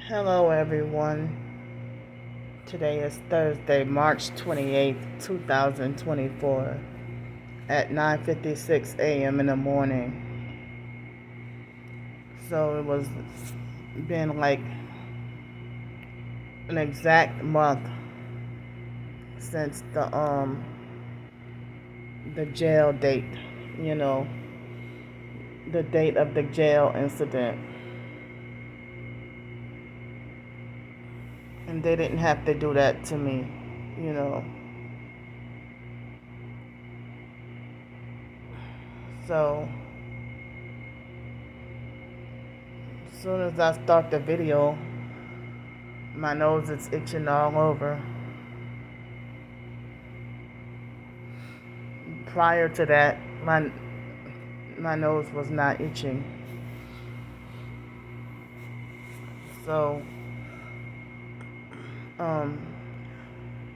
Hello everyone. Today is Thursday, March 28th, 2024 at 9:56 a.m. in the morning. So it was been like an exact month since the jail date, you know, the date of the jail incident. And they didn't have to do that to me, you know. So as soon as I start the video, my nose is itching all over. Prior to that, my nose was not itching. So,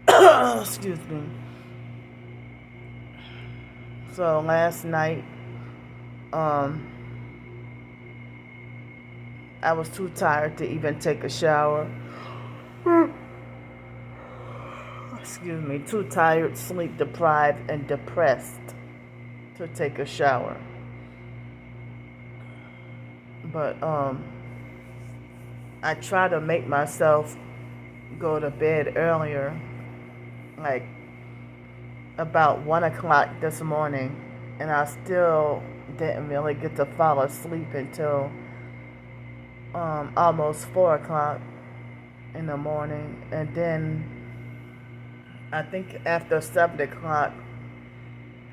excuse me. So last night, I was too tired to even take a shower. Excuse me, too tired, sleep deprived, and depressed to take a shower. But I try to make myself go to bed earlier, like about 1 o'clock this morning, and I still didn't really get to fall asleep until almost 4 o'clock in the morning. And then I think after 7 o'clock,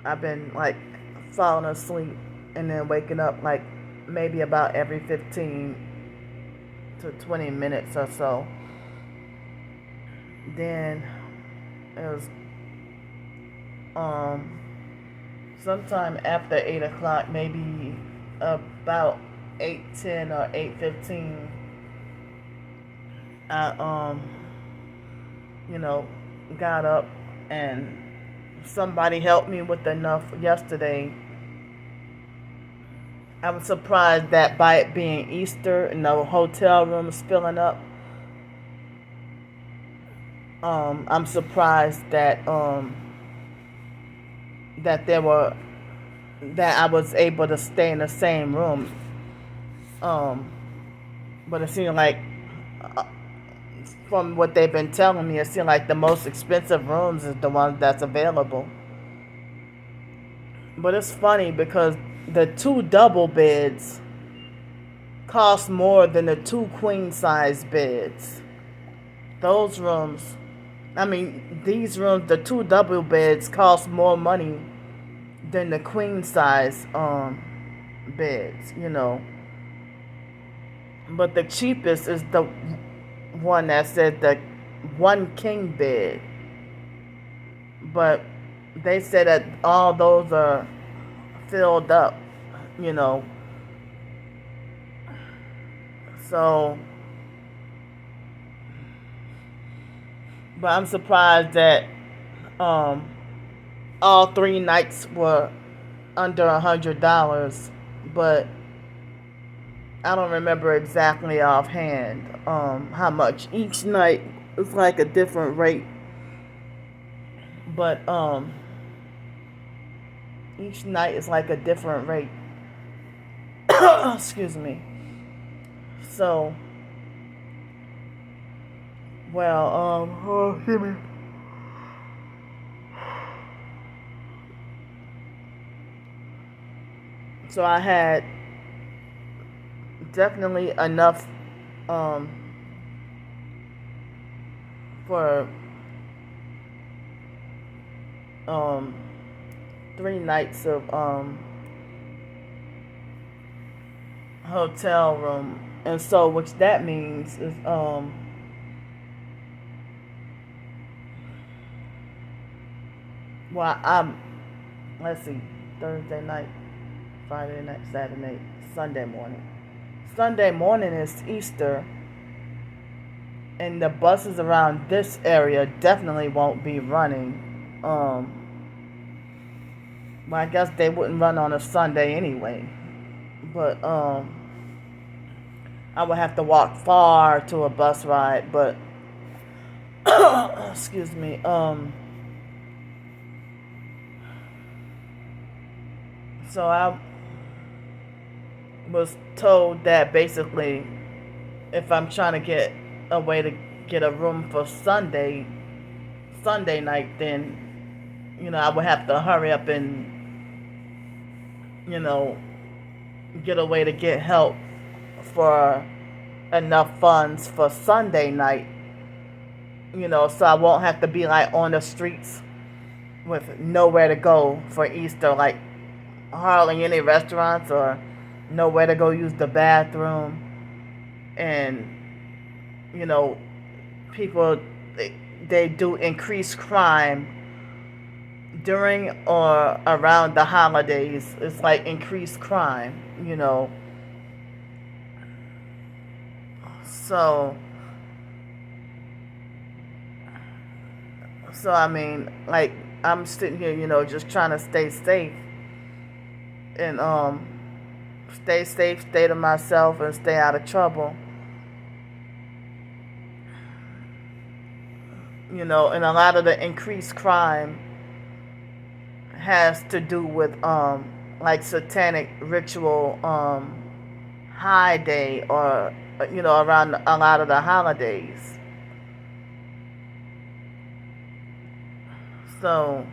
I've been like falling asleep and then waking up like maybe about every 15 to 20 minutes or so. Then it was sometime after 8 o'clock, maybe about 8:10 or 8:15, I got up and somebody helped me with enough yesterday. I was surprised that by it being Easter and the hotel rooms filling up, I'm surprised that that I was able to stay in the same room. But it seemed like, from what they've been telling me, it seemed like the most expensive rooms is the ones that's available. But it's funny because the 2 double beds cost more than the 2 queen size beds. Those rooms, these rooms, the 2 double beds cost more money than the queen size beds, But the cheapest is the one that said the 1 king bed. But they said that all those are filled up, So, but I'm surprised that all 3 nights were under $100, but I don't remember exactly offhand how much. Each night is like a different rate, but each night is like a different rate. Excuse me. So, excuse me. So I had definitely enough for 3 nights of hotel room, and so which that means is let's see, Thursday night, Friday night, Saturday night, Sunday morning. Sunday morning is Easter, and the buses around this area definitely won't be running. Well, I guess they wouldn't run on a Sunday anyway. But I would have to walk far to a bus ride, but excuse me. So I was told that basically, if I'm trying to get a way to get a room for Sunday night, then I would have to hurry up and you know get a way to get help for enough funds for Sunday night. So I won't have to be like on the streets with nowhere to go for Easter, like hardly any restaurants or nowhere to go use the bathroom. And people, they do increase crime during or around the holidays. It's like increased crime. So I mean, like, I'm sitting here, just trying to stay safe and stay to myself and stay out of trouble. And a lot of the increased crime has to do with like satanic ritual high day, or around a lot of the holidays. So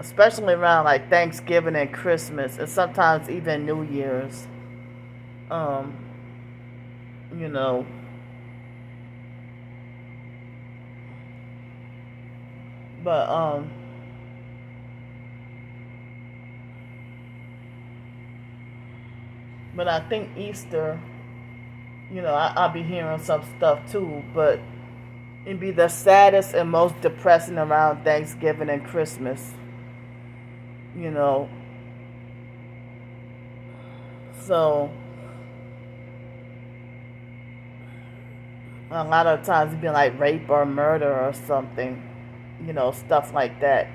especially around like Thanksgiving and Christmas, and sometimes even New Year's. Um, you know, but I think Easter, I'll be hearing some stuff too, but it'd be the saddest and most depressing around Thanksgiving and Christmas. You know, so a lot of times it'd be like rape or murder or something, stuff like that.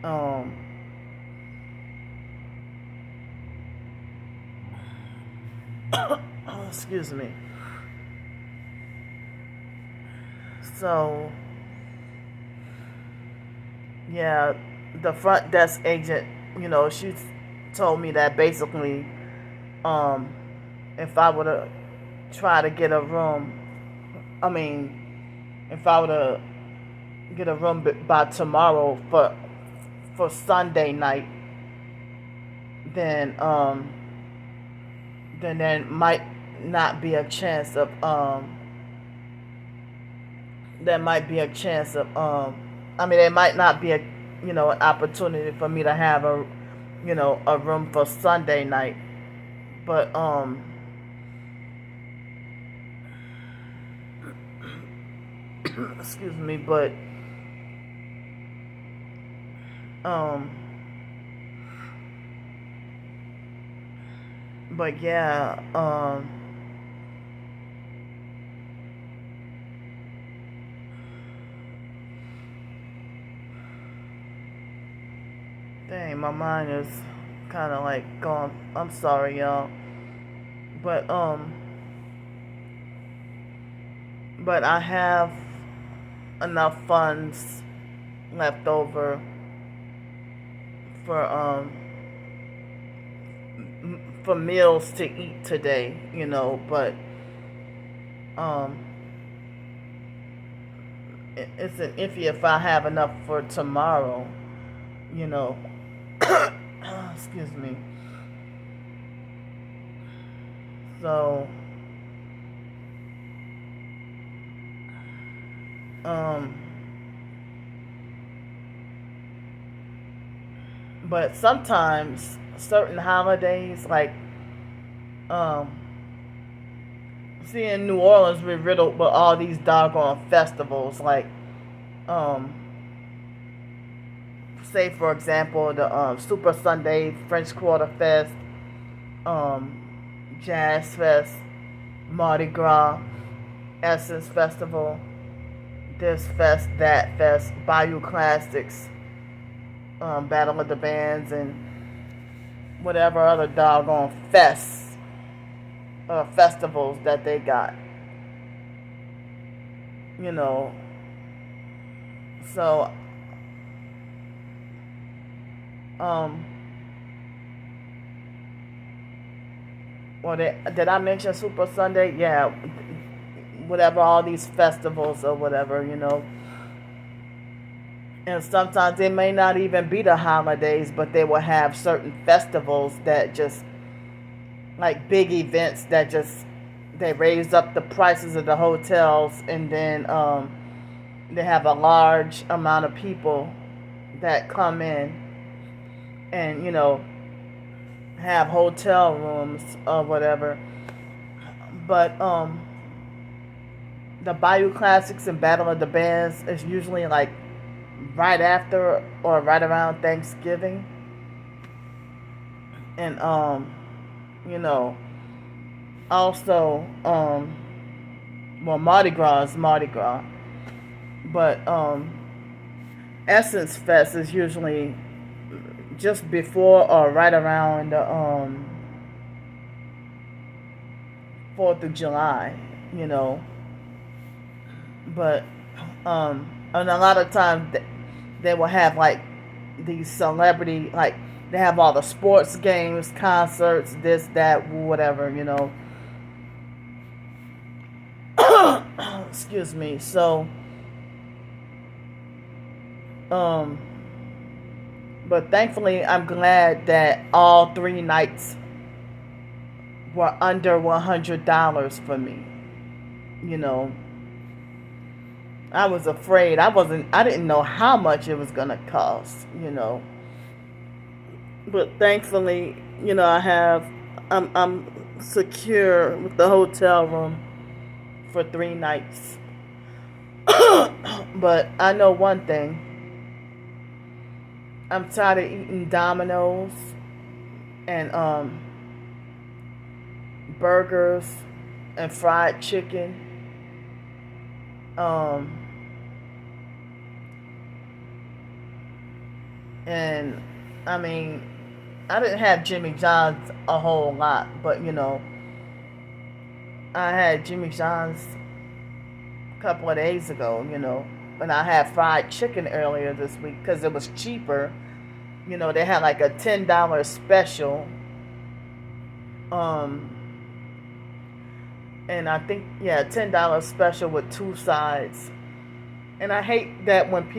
Um, excuse me. So, yeah, the front desk agent, she told me that basically, um, if I were to try to get a room, I mean, if I were to get a room by tomorrow for Sunday night, then there might not be a chance of there might be a chance of there might not be an opportunity for me to have a room for Sunday night. But excuse me, um but yeah, dang, my mind is kind of like gone. I'm sorry, y'all. But I have enough funds left over for meals to eat today, but um it's an iffy if I have enough for tomorrow, you know. Excuse me. So um but sometimes certain holidays, like um see, in New Orleans we're riddled with all these doggone festivals, like um say for example the Super Sunday, French Quarter Fest, um Jazz Fest, Mardi Gras, Essence Festival, this fest, that fest, Bayou Classics, Battle of the Bands and whatever other doggone festivals that they got. You know, so um, did I mention Super Sunday? Yeah, whatever, all these festivals or whatever, And sometimes they may not even be the holidays, but they will have certain festivals that just, like big events that just, they raise up the prices of the hotels, and then they have a large amount of people that come in and, have hotel rooms or whatever. But the Bayou Classics and Battle of the Bands is usually like right after or right around Thanksgiving. And also well, Mardi Gras is Mardi Gras. But Essence Fest is usually just before or right around the 4th of July, But and a lot of times they will have like these celebrity, like they have all the sports games, concerts, this, that, whatever, Excuse me. So but thankfully I'm glad that all 3 nights were under $100 for me. I was afraid. I didn't know how much it was gonna cost, But thankfully, I'm secure with the hotel room for 3 nights. But I know one thing. I'm tired of eating Domino's and burgers and fried chicken. And I mean, I didn't have Jimmy John's a whole lot, but I had Jimmy John's a couple of days ago, and I had fried chicken earlier this week because it was cheaper. They had like a $10 special. And I think, yeah, $10 special with 2 sides. And I hate that when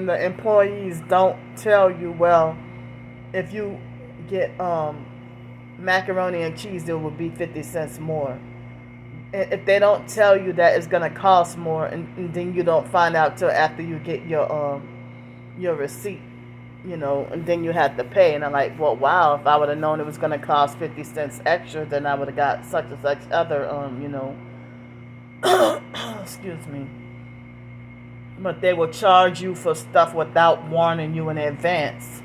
the employees don't tell you, well, if you get macaroni and cheese, it would be 50 cents more. And if they don't tell you that it's going to cost more, and then you don't find out till after you get your receipt, and then you have to pay. And I'm like, well, wow, if I would have known it was going to cost 50 cents extra, then I would have got such and such other, excuse me. But they will charge you for stuff without warning you in advance.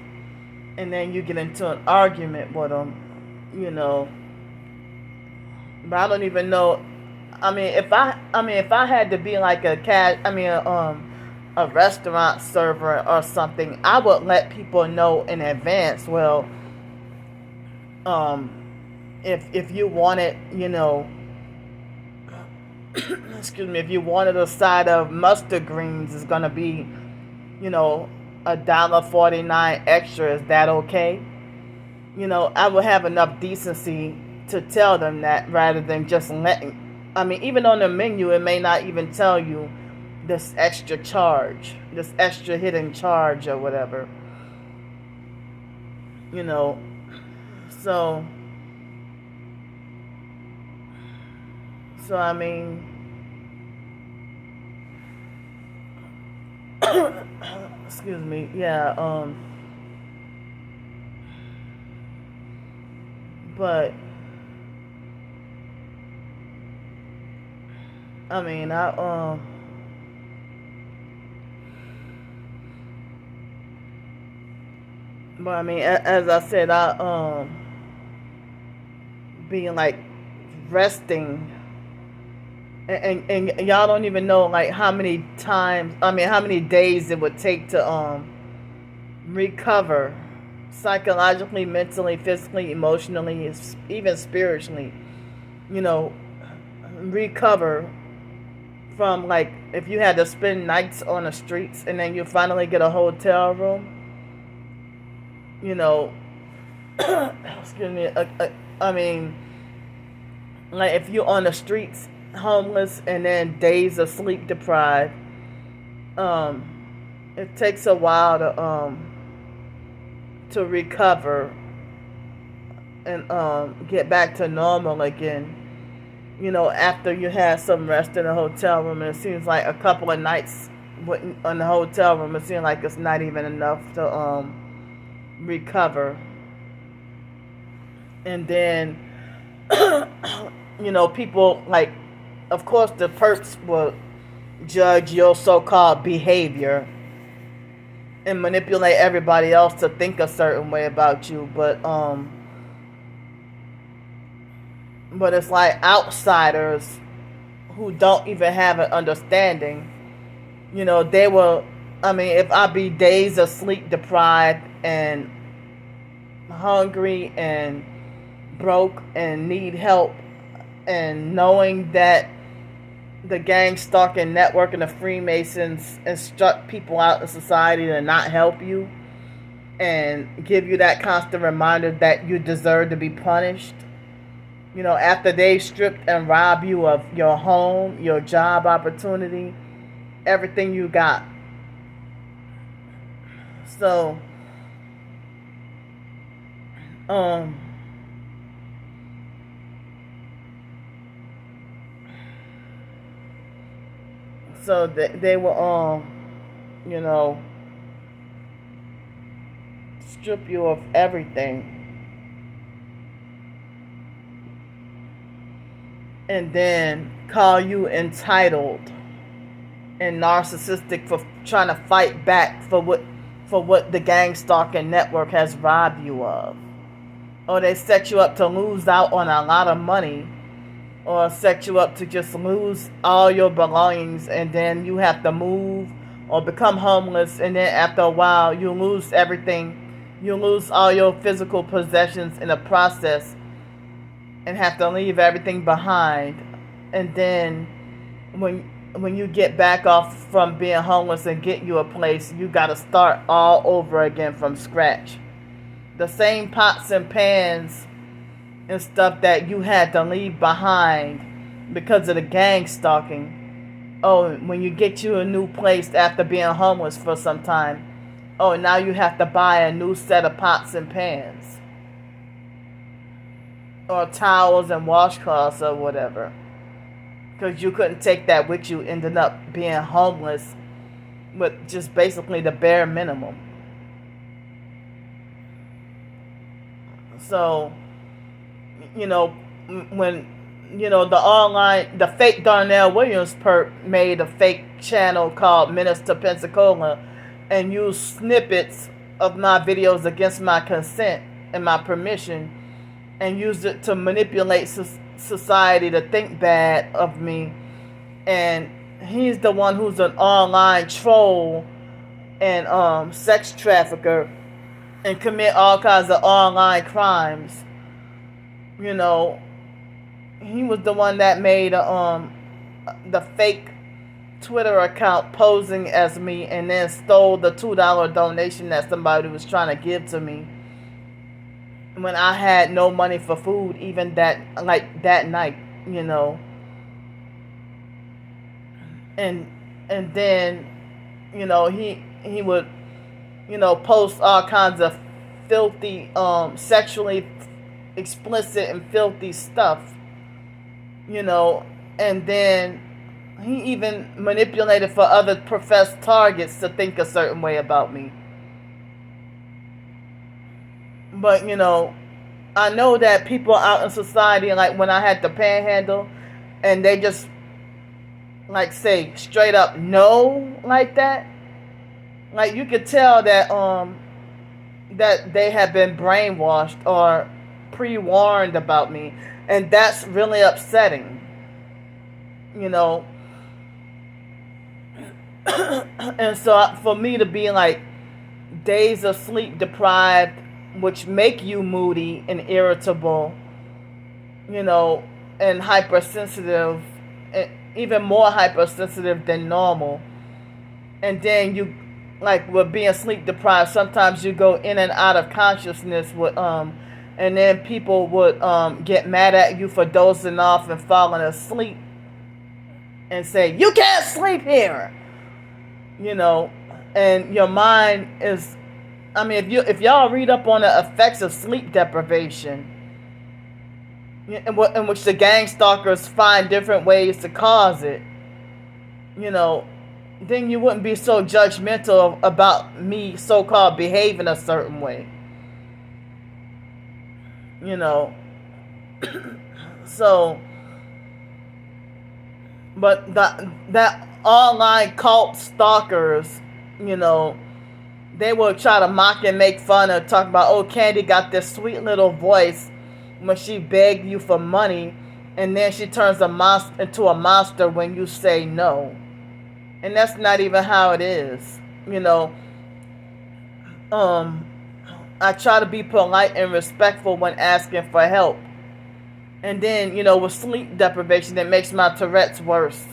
And then you get into an argument with them, But I don't even know. If I had to be like a restaurant server or something, I would let people know in advance. Well, if you wanted, excuse me, if you wanted a side of mustard greens, it's gonna be, $1.49 extra. Is that okay? I would have enough decency to tell them that rather than just letting. Even on the menu, it may not even tell you this extra charge, this extra hidden charge or whatever. So excuse me, yeah, but I as I said, being like resting and y'all don't even know like how many times, I mean, how many days it would take to recover psychologically, mentally, physically, emotionally, even spiritually, you know, recover from, like, if you had to spend nights on the streets and then you finally get a hotel room, you know, excuse me, I mean, like if you're on the streets homeless and then days of sleep deprived, it takes a while to recover and get back to normal again. You know, after you had some rest in a hotel room, and it seems like a couple of nights in the hotel room, it seems like it's not even enough to recover. And then, you know, people, like, of course, the perks will judge your so-called behavior and manipulate everybody else to think a certain way about you, but it's like outsiders who don't even have an understanding. You know, they will, I mean, if I be days of sleep deprived and hungry and broke and need help, and knowing that the gang stalking network and the Freemasons instruct people out in society to not help you and give you that constant reminder that you deserve to be punished. You know, after they stripped and robbed you of your home, your job opportunity, everything you got. So, they will, you know, strip you of everything. And then call you entitled and narcissistic for trying to fight back for what the gang stalking network has robbed you of. Or they set you up to lose out on a lot of money, or set you up to just lose all your belongings, and then you have to move or become homeless, and then after a while you lose everything. You lose all your physical possessions in the process and have to leave everything behind. And then when you get back off from being homeless and get you a place, you got to start all over again from scratch. The same pots and pans and stuff that you had to leave behind because of the gang stalking. Oh, when you get you a new place after being homeless for some time, oh, now you have to buy a new set of pots and pans, or towels and washcloths or whatever, because you couldn't take that with you, ended up being homeless with just basically the bare minimum. So, you know, when, you know, the fake Darnell Williams perp made a fake channel called Minister Pensacola and used snippets of my videos against my consent and my permission, and used it to manipulate society to think bad of me. And he's the one who's an online troll and sex trafficker and commit all kinds of online crimes. You know, he was the one that made the fake Twitter account posing as me, and then stole the $2 donation that somebody was trying to give to me when I had no money for food, even that night, you know. And then, you know, he would, you know, post all kinds of filthy, sexually explicit and filthy stuff, you know. And then he even manipulated for other professed targets to think a certain way about me. But, you know, I know that people out in society, like when I had the panhandle, and they just, like, say straight up no like that. Like, you could tell that that they have been brainwashed or pre-warned about me, and that's really upsetting. you know. And so for me to be like days of sleep deprived, which make you moody and irritable, you know, and hypersensitive, and even more hypersensitive than normal. And then you, like with being sleep deprived, sometimes you go in and out of consciousness with and then people would get mad at you for dozing off and falling asleep and say, "You can't sleep here," you know. And your mind is, I mean, if y'all read up on the effects of sleep deprivation, in which the gang stalkers find different ways to cause it, you know, then you wouldn't be so judgmental about me so-called behaving a certain way, you know. So, but that online cult stalkers, you know, they will try to mock and make fun and talk about, oh, Candy got this sweet little voice when she begged you for money, and then she turns into a monster when you say no. And that's not even how it is, you know. I try to be polite and respectful when asking for help. And then, you know, with sleep deprivation, it makes my Tourette's worse.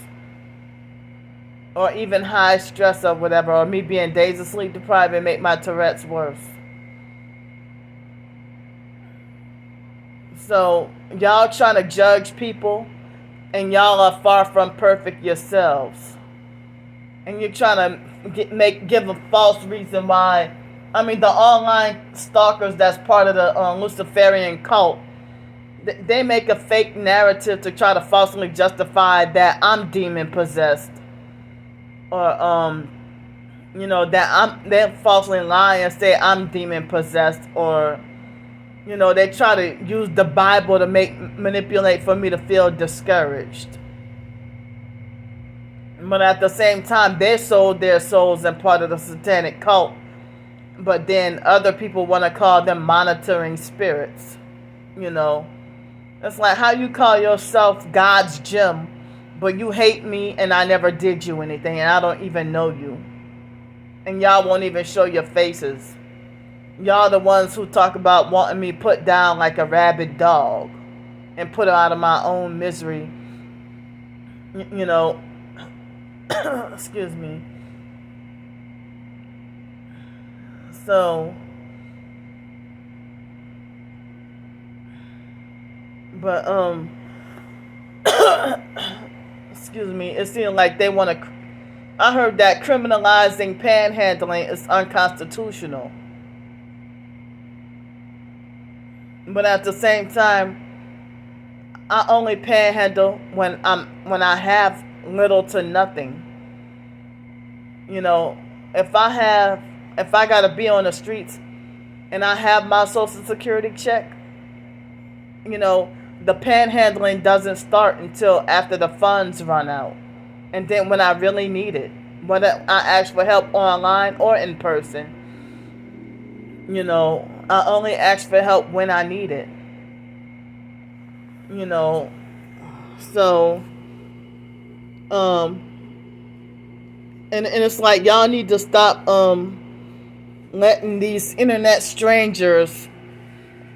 Or even high stress or whatever, or me being days of sleep deprived, it make my Tourette's worse. So y'all trying to judge people, and y'all are far from perfect yourselves. And you're trying to give a false reason why. I mean, the online stalkers that's part of the Luciferian cult, they make a fake narrative to try to falsely justify that I'm demon possessed, or you know, that they're falsely lie and say I'm demon possessed, or you know, they try to use the Bible to manipulate for me to feel discouraged. But at the same time, they sold their souls and part of the satanic cult. But then other people want to call them monitoring spirits. You know, it's like how you call yourself God's gem, but you hate me and I never did you anything and I don't even know you. And y'all won't even show your faces. Y'all the ones who talk about wanting me put down like a rabid dog and put her out of my own misery. You know, excuse me. So, but excuse me, it seems like they want to. I heard that criminalizing panhandling is unconstitutional. But at the same time, I only panhandle when I have little to nothing. You know, if I gotta be on the streets and I have my Social Security check, you know, the panhandling doesn't start until after the funds run out. And then when I really need it, whether I ask for help online or in person, you know, I only ask for help when I need it. You know, so, and it's like y'all need to stop letting these internet strangers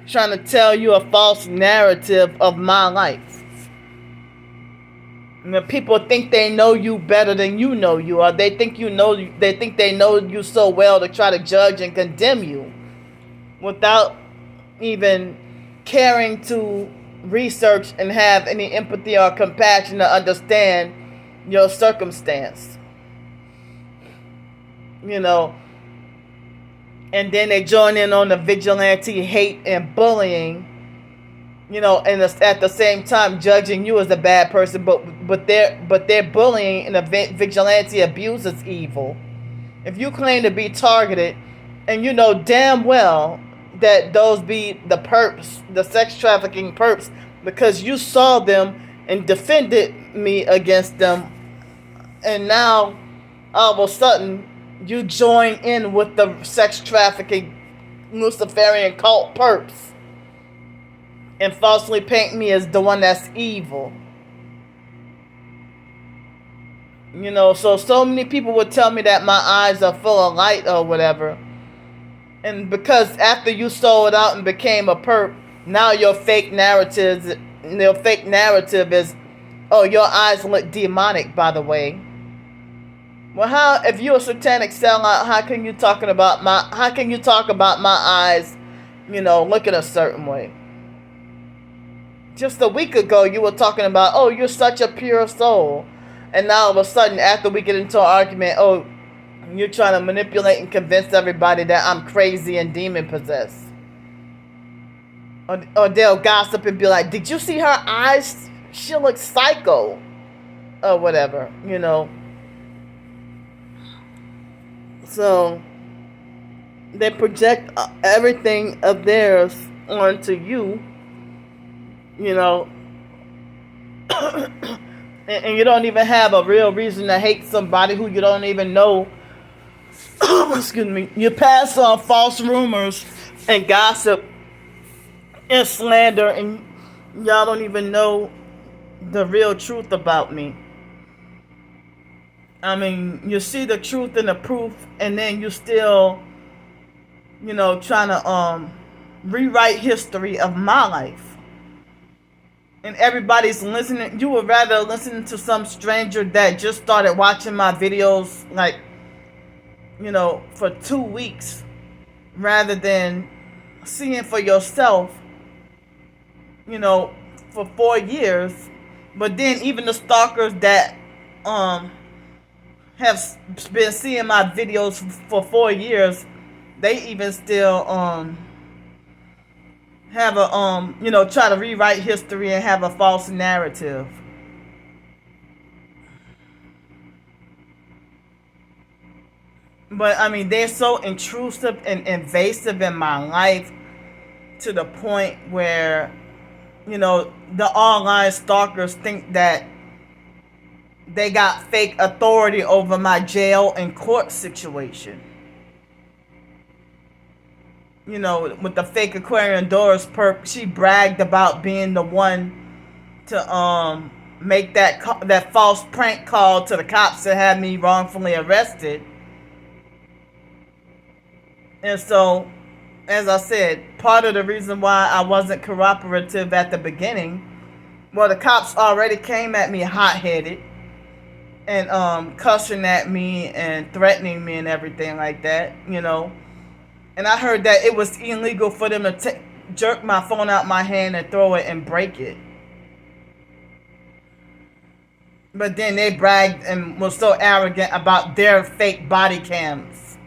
trying to tell you a false narrative of my life. You know, people think they know you better than you know you, or they think they know you so well to try to judge and condemn you without even caring to research and have any empathy or compassion to understand your circumstance. You know, and then they join in on the vigilante hate and bullying, you know, and at the same time judging you as a bad person, but their bullying and the vigilante abuse is evil. If you claim to be targeted, and you know damn well that those be the perps, the sex trafficking perps, because you saw them and defended me against them, and now all of a sudden you join in with the sex trafficking Luciferian cult perps and falsely paint me as the one that's evil. So many people would tell me that my eyes are full of light or whatever. And because after you sold out and became a perp, now your fake narrative is, oh, your eyes look demonic, by the way. Well, how, if you're a satanic sellout, how can you talk about my eyes, looking a certain way? Just a week ago, you were talking about, oh, you're such a pure soul. And now all of a sudden, after we get into an argument, oh, you're trying to manipulate and convince everybody that I'm crazy and demon possessed. Or they'll gossip and be like, did you see her eyes? She looks psycho. Or whatever, So, they project everything of theirs onto you, and you don't even have a real reason to hate somebody who you don't even know. Excuse me. You pass on false rumors and gossip and slander, and y'all don't even know the real truth about me. I mean, you see the truth and the proof, and then you still, trying to rewrite history of my life. And everybody's listening. You would rather listen to some stranger that just started watching my videos, like, for 2 weeks, rather than seeing for yourself, for 4 years. But then even the stalkers that have been seeing my videos for 4 years, they even still have a try to rewrite history and have a false narrative. But I mean, they're so intrusive and invasive in my life to the point where, the online stalkers think that they got fake authority over my jail and court situation. With the fake Aquarian Doris perp, she bragged about being the one to make that false prank call to the cops that had me wrongfully arrested. And so, as I said, part of the reason why I wasn't cooperative at the beginning, well, the cops already came at me hot-headed and cussing at me and threatening me and everything like that, And I heard that it was illegal for them to jerk my phone out my hand and throw it and break it. But then they bragged and was so arrogant about their fake body cams.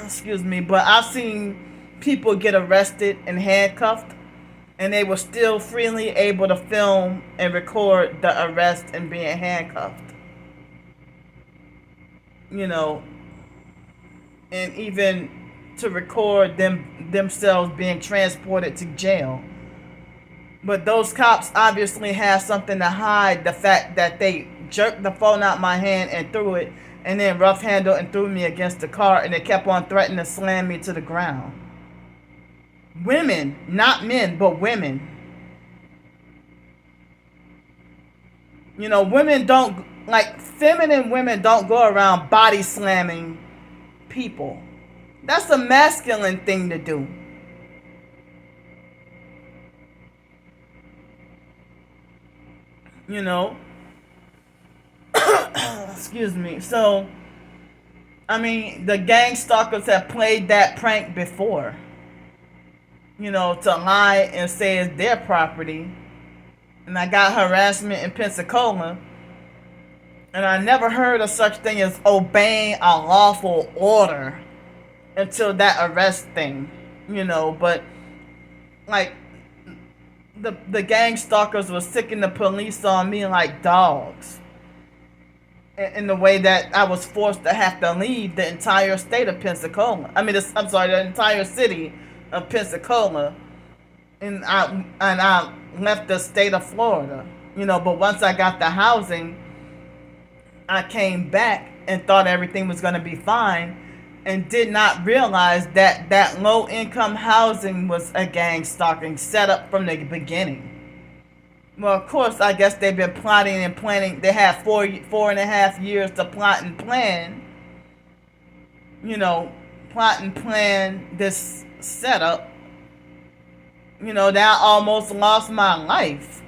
Excuse me, but I've seen people get arrested and handcuffed, and they were still freely able to film and record the arrest and being handcuffed. And even to record themselves being transported to jail. But those cops obviously have something to hide the fact that they jerked the phone out my hand and threw it, and then rough handled and threw me against the car, and they kept on threatening to slam me to the ground. Women, not men, but women. Women don't, feminine women don't go around body slamming people. That's a masculine thing to do. Excuse me. So, I mean, the gang stalkers have played that prank before. To lie and say it's their property. And I got harassment in Pensacola. And I never heard of such thing as obeying a lawful order until that arrest thing. But, the gang stalkers were sicking the police on me like dogs. In the way that I was forced to have to leave the entire state of Pensacola. The entire city of Pensacola. And I left the state of Florida. But once I got the housing, I came back and thought everything was going to be fine, and did not realize that low income housing was a gang stalking set up from the beginning. Well, of course, I guess they've been plotting and planning. They have 4.5 years to plot and plan. You know, plot and plan this setup. You know, that almost lost my life.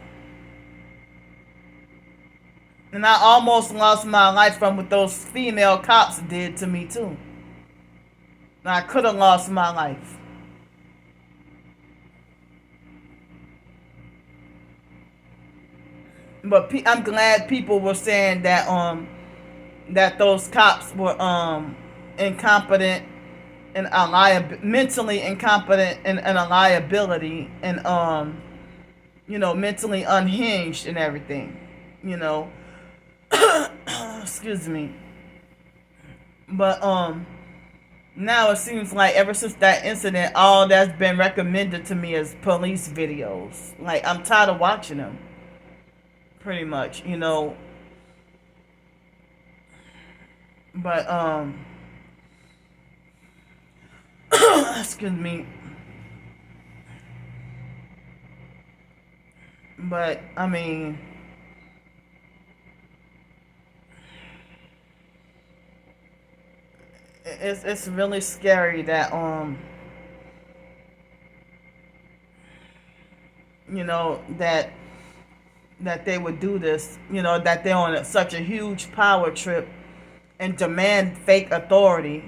And I almost lost my life from what those female cops did to me, too. I could have lost my life. But I'm glad people were saying that those cops were incompetent and mentally incompetent and a liability, and mentally unhinged and everything. You know, excuse me. But now it seems like ever since that incident, all that's been recommended to me is police videos. Like, I'm tired of watching them. Pretty much, But excuse me. But I mean, it's really scary that that they would do this, that they're on such a huge power trip and demand fake authority.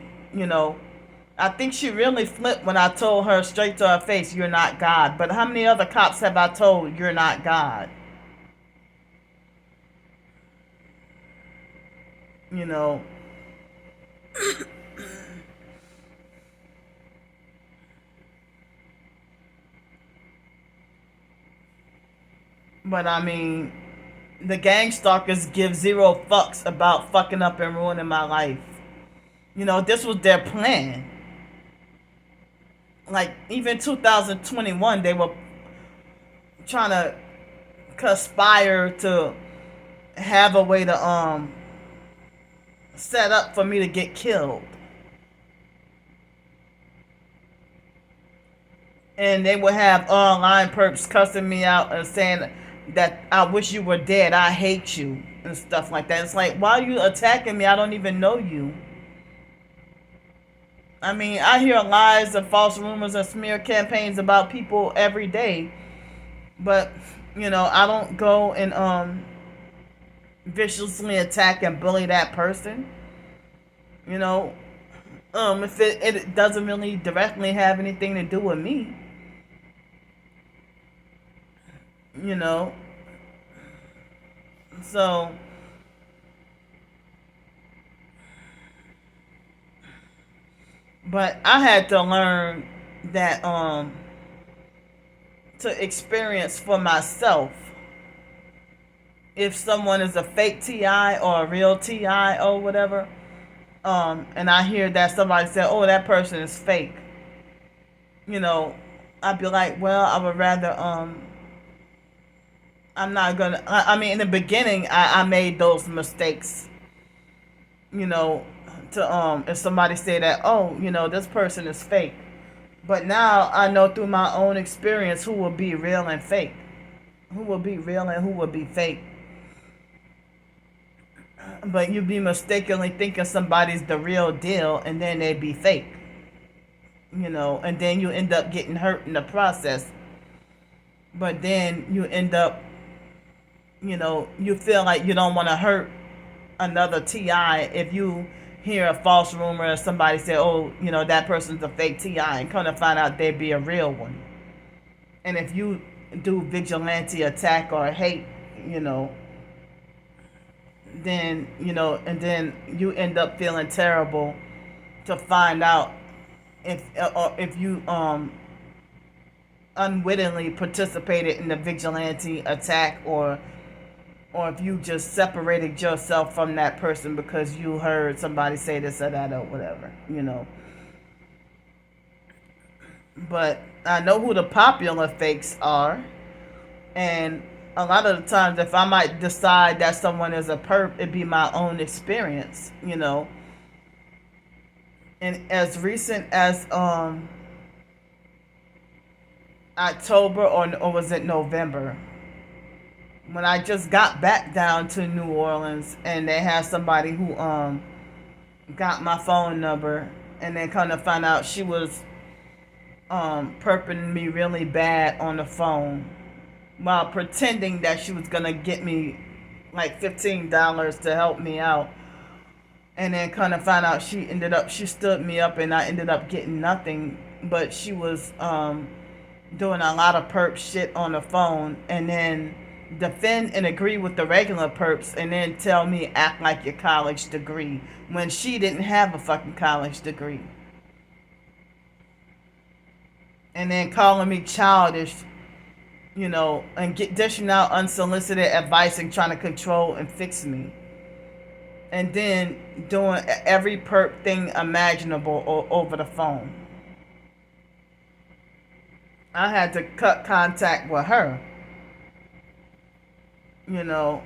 I think she really flipped when I told her straight to her face, "You're not God." But how many other cops have I told, "You're not God"? You know. But I mean, the gang stalkers give zero fucks about fucking up and ruining my life. This was their plan. Like, even 2021, they were trying to conspire to have a way to set up for me to get killed. And they would have online perps cussing me out and saying that I wish you were dead, I hate you, and stuff like that. It's like, why are you attacking me? I don't even know you. I mean, I hear lies and false rumors and smear campaigns about people every day. But, I don't go and viciously attack and bully that person. If it doesn't really directly have anything to do with me. So but I had to learn that to experience for myself if someone is a fake TI or a real TI or whatever. And I hear that somebody said, "Oh, that person is fake." I'd be like, well, I would rather I'm not gonna. I mean, in the beginning, I made those mistakes. To if somebody say that, "Oh, this person is fake," but now I know through my own experience who will be real and fake, who will be real and who will be fake. But you be mistakenly thinking somebody's the real deal, and then they be fake. And then you end up getting hurt in the process. But then you end up, you feel like you don't want to hurt another TI if you hear a false rumor or somebody say, "Oh, that person's a fake TI," and come to find out they be a real one. And if you do vigilante attack or hate, then, and then you end up feeling terrible to find out if you unwittingly participated in the vigilante attack, or if you just separated yourself from that person because you heard somebody say this or that or whatever, But I know who the popular fakes are, and a lot of the times if I might decide that someone is a perp, it'd be my own experience, And as recent as October or was it November? when I just got back down to New Orleans, and they had somebody who got my phone number, and then kind of found out she was perping me really bad on the phone while pretending that she was gonna get me like $15 to help me out, and then kind of found out she stood me up, and I ended up getting nothing, but she was doing a lot of perp shit on the phone, and then defend and agree with the regular perps, and then tell me act like your college degree when she didn't have a fucking college degree, and then calling me childish, and dishing out unsolicited advice and trying to control and fix me, and then doing every perp thing imaginable over the phone. I had to cut contact with her, you know.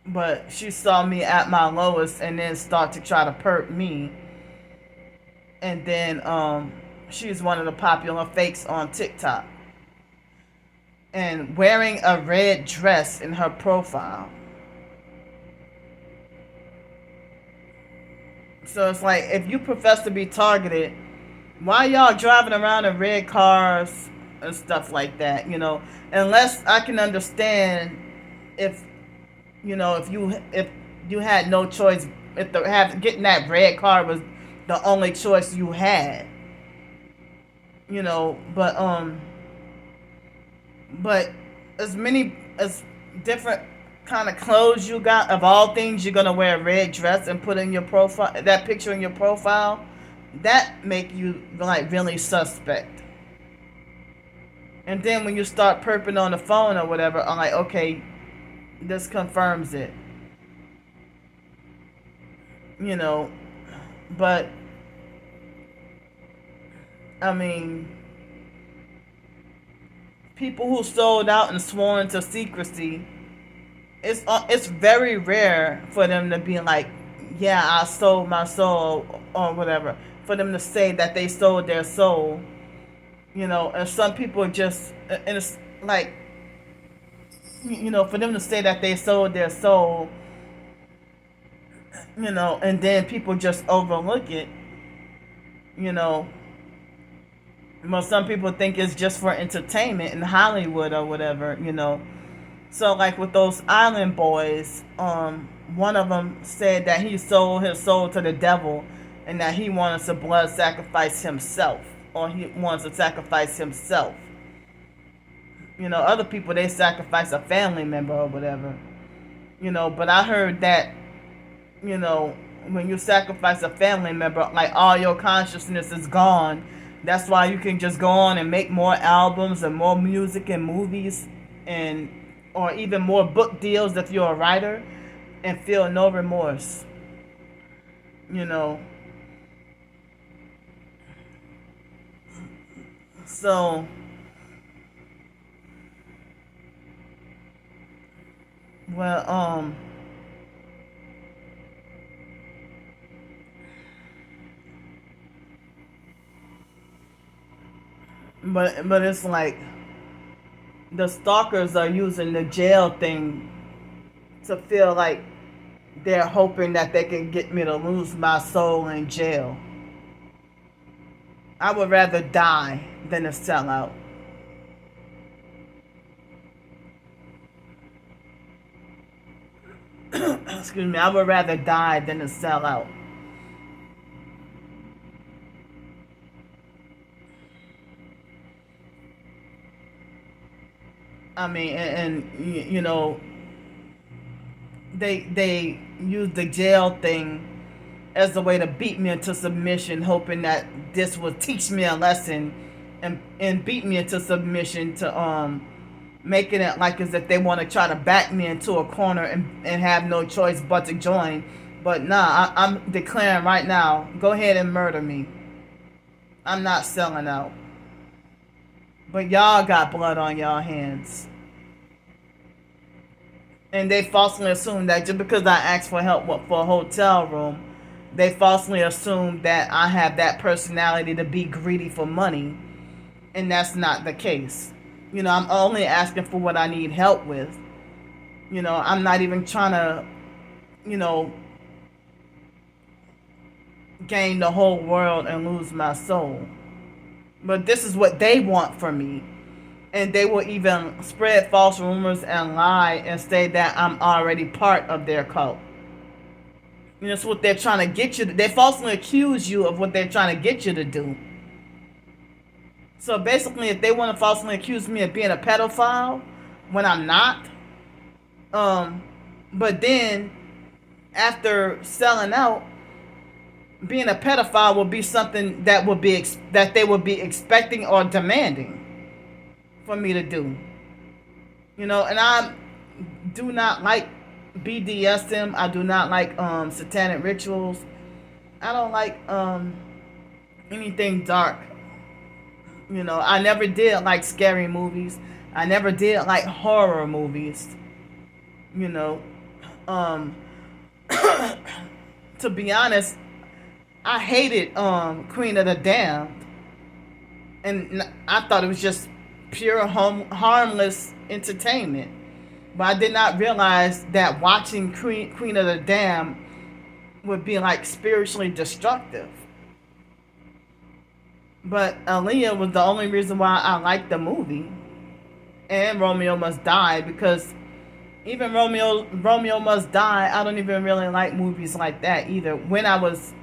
But she saw me at my lowest and then start to try to perp me. And then she's one of the popular fakes on TikTok. And wearing a red dress in her profile. So it's like, if you profess to be targeted, why y'all driving around in red cars and stuff like that, Unless I can understand if you had no choice, if getting that red car was the only choice you had, but as different kind of clothes you got, of all things, you're gonna wear a red dress and put in your profile, that picture in your profile, that make you like really suspect. And then when you start perping on the phone or whatever, I'm like, okay, this confirms it. But I mean, people who sold out and sworn to secrecy, it's very rare for them to be like, yeah, I sold my soul or whatever. For them to say that they sold their soul, and some people just, and it's like, for them to say that they sold their soul, and then people just overlook it, Well, some people think it's just for entertainment in Hollywood or whatever, So like with those island boys, one of them said that he sold his soul to the devil, and that he wanted to blood sacrifice himself, or he wants to sacrifice himself. Other people, they sacrifice a family member or whatever. But I heard that, when you sacrifice a family member, like all your consciousness is gone. That's why you can just go on and make more albums and more music and movies, or even more book deals if you're a writer, and feel no remorse. So well, but it's like the stalkers are using the jail thing to feel like they're hoping that they can get me to lose my soul in jail. I would rather die than to sell out. Excuse me, I would rather die than to sell out. I mean, and they use the jail thing as a way to beat me into submission, hoping that this will teach me a lesson, and beat me into submission to making it like as if they want to try to back me into a corner and have no choice but to join. But nah, I'm declaring right now, go ahead and murder me. I'm not selling out. But y'all got blood on y'all hands. And they falsely assume that just because I asked for help for a hotel room, they falsely assume that I have that personality to be greedy for money. and that's not the case. I'm only asking for what I need help with. I'm not even trying to, you know, gain the whole world and lose my soul. But this is what they want from me. And they will even spread false rumors and lie and say that I'm already part of their cult. That's what they're trying to get you to. They falsely accuse you of what they're trying to get you to do. So basically, if they want to falsely accuse me of being a pedophile when I'm not, but then after selling out, being a pedophile will be something that that they would be expecting or demanding for me to do. And I do not like BDSM. I do not like satanic rituals. I don't like anything dark. I never did like scary movies. I never did like horror movies. Um to be honest, I hated Queen of the Damned, and I thought it was just pure harmless entertainment. But I did not realize that watching Queen of the Damned would be like spiritually destructive. But Aaliyah was the only reason why I liked the movie, and Romeo Must Die, because even Romeo Must Die, I don't even really like movies like that either. When I was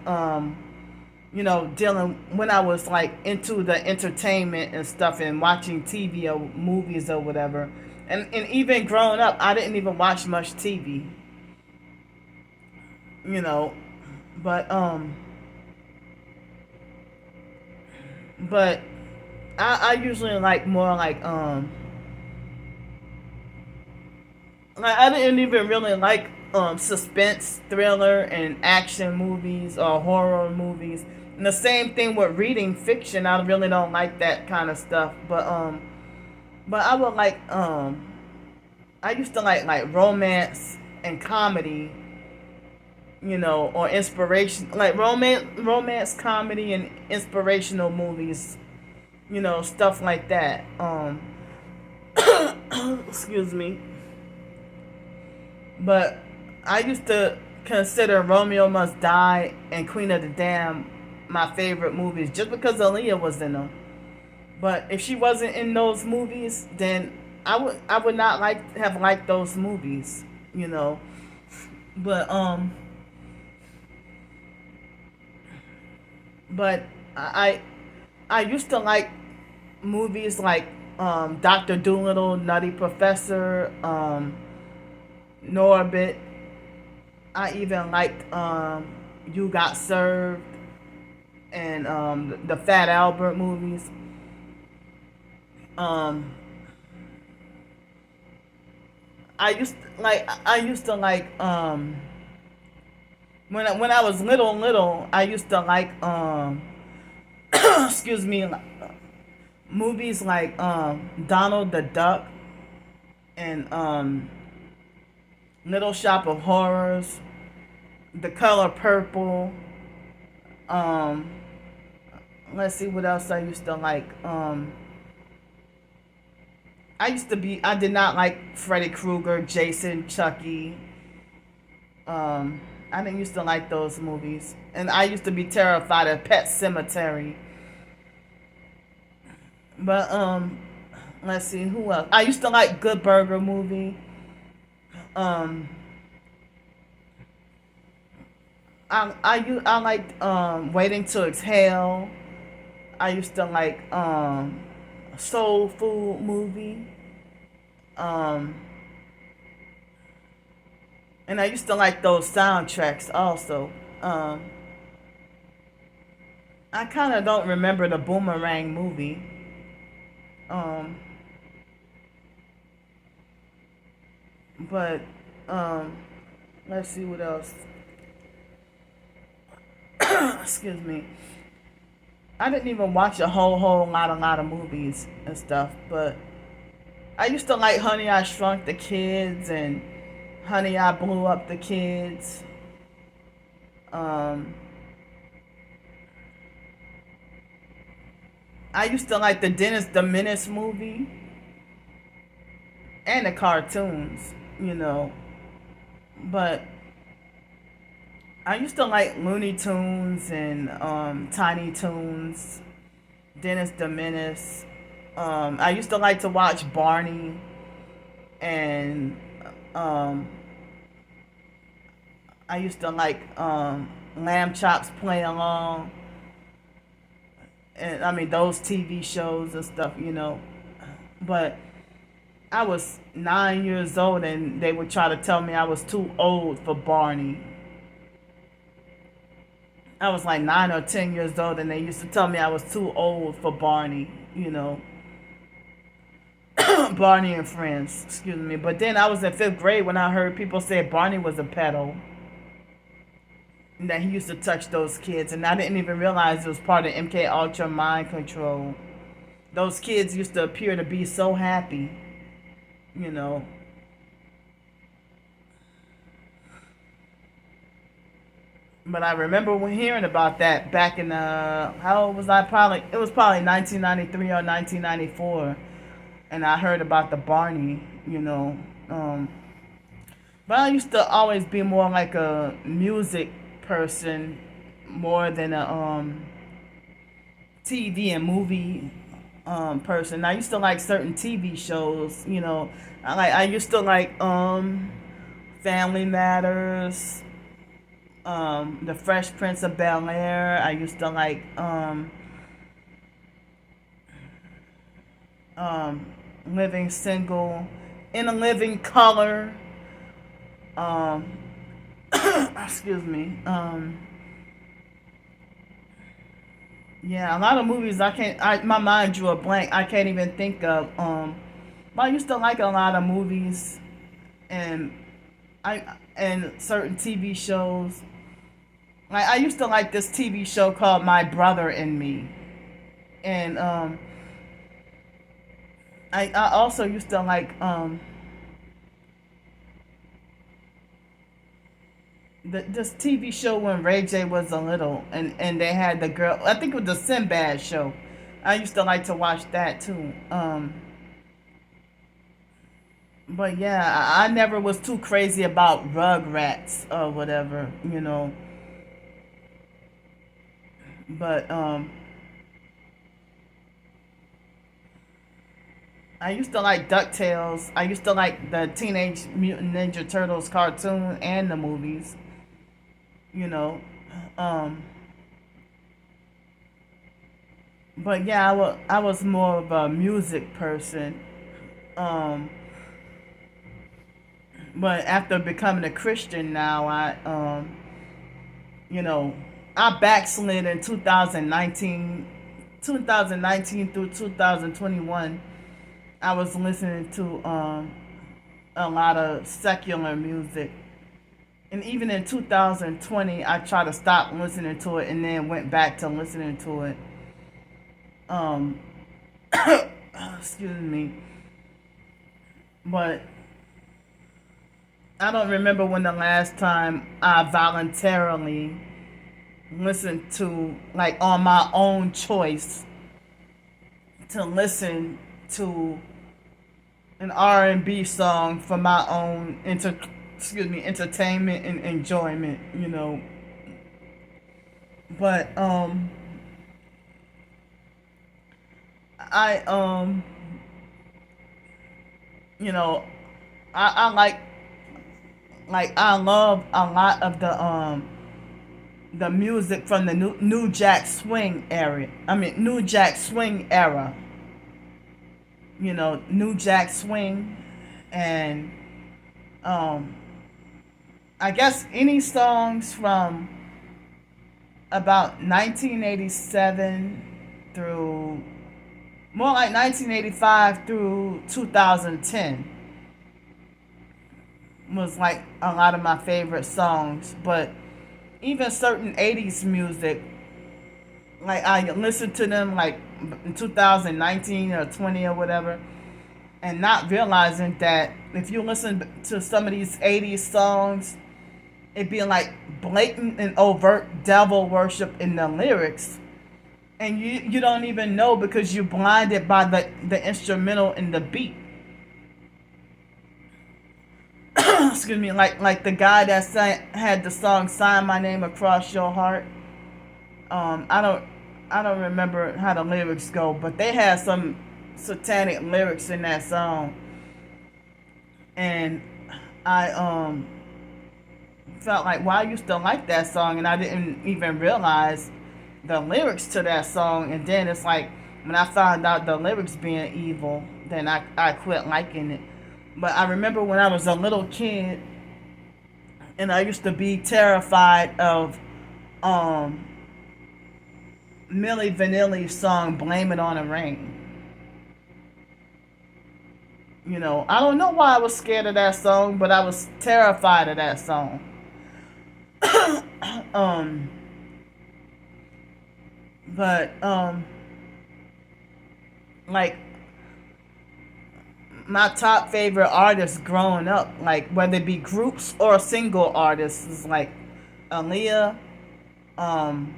when I was like into the entertainment and stuff and watching TV or movies or whatever. And even growing up, I didn't even watch much TV. But but I usually like more like I didn't even really like suspense, thriller, and action movies or horror movies. And the same thing with reading fiction. I really don't like that kind of stuff. But I would like I used to like romance and comedy, or inspiration, like romance, comedy, and inspirational movies, stuff like that. Excuse me. But I used to consider Romeo Must Die and Queen of the Damned my favorite movies just because Aaliyah was in them. But if she wasn't in those movies, then I would not have liked those movies, But but I used to like movies like Dr. Dolittle, Nutty Professor, Norbit. I even liked You Got Served and the Fat Albert movies. I used to like when I was little I used to like excuse me, movies like Donald the Duck and Little Shop of Horrors, The Color Purple. Let's see what else I used to like. I did not like Freddy Krueger, Jason, Chucky. I didn't used to like those movies. And I used to be terrified of Pet Sematary. But let's see, who else? I used to like Good Burger movie. I liked Waiting to Exhale. I used to like Soul Food movie. And I used to like those soundtracks also. I kind of don't remember the Boomerang movie. Um, but let's see what else. Excuse me. I didn't even watch a whole lot of movies and stuff, but I used to like Honey, I Shrunk the Kids and Honey, I Blew Up the Kids. Um, I used to like the Dennis the Menace movie and the cartoons, but I used to like Looney Tunes and Tiny Toons, Dennis the Menace. I used to like to watch Barney and um, I used to like Lamb Chops Play Along, and I mean those TV shows and stuff. But I was 9 years old, and they would try to tell me I was too old for Barney. I was like 9 or 10 years old, and they used to tell me I was too old for Barney. Barney and Friends, excuse me. But then I was in fifth grade when I heard people say Barney was a pedo, and that he used to touch those kids, and I didn't even realize it was part of MK Ultra mind control. Those kids used to appear to be so happy, you know. But I remember when hearing about that back in how old was I? It was probably 1993 or 1994, and I heard about the Barney. Um, but I used to always be more like a music person more than a TV and movie person. I used to like certain TV shows. I used to like Family Matters, The Fresh Prince of Bel Air. I used to like um, Living Single, In a Living Color. Um, excuse me. Yeah, a lot of movies I can't. My mind drew a blank. I can't even think of. But I used to like a lot of movies, and certain TV shows. Like I used to like this TV show called My Brother and Me, and I also used to like this TV show when Ray J was a little, and they had the girl. I think it was the Sinbad show. I used to like to watch that too. But yeah, I never was too crazy about Rugrats or whatever. But I used to like DuckTales. I used to like the Teenage Mutant Ninja Turtles cartoon and the movies. You know, um, but yeah, I was more of a music person. Um, but after becoming a Christian now, you know, I backslid in 2019 through 2021. I was listening to a lot of secular music. And even in 2020, I tried to stop listening to it and then went back to listening to it. Um, excuse me. But I don't remember when the last time I voluntarily listened to, like on my own choice, to listen to an R&B song for my own entertainment and enjoyment. But I you know I like I love a lot of the music from the New Jack Swing era. New Jack Swing era. New Jack Swing, and I guess any songs from about 1987 through more like 1985 through 2010 was like a lot of my favorite songs. But even certain 80s music, like I listened to them like in 2019 or 20 or whatever, and not realizing that if you listen to some of these 80s songs, it being like blatant and overt devil worship in the lyrics. and you don't even know because you're blinded by the instrumental and the beat. Excuse me, like the guy that had the song "Sign My Name Across Your Heart." Um, I don't I don't remember how the lyrics go, but they had some satanic lyrics in that song, and I felt like, well, I used to like that song, and I didn't even realize the lyrics to that song. And then it's like when I found out the lyrics being evil, then I quit liking it. But I remember when I was a little kid, and I used to be terrified of um, Milli Vanilli's song "Blame It on the Rain." I don't know why I was scared of that song, but I was terrified of that song. um, but like my top favorite artists growing up, like whether it be groups or single artists, is like Aaliyah. Um,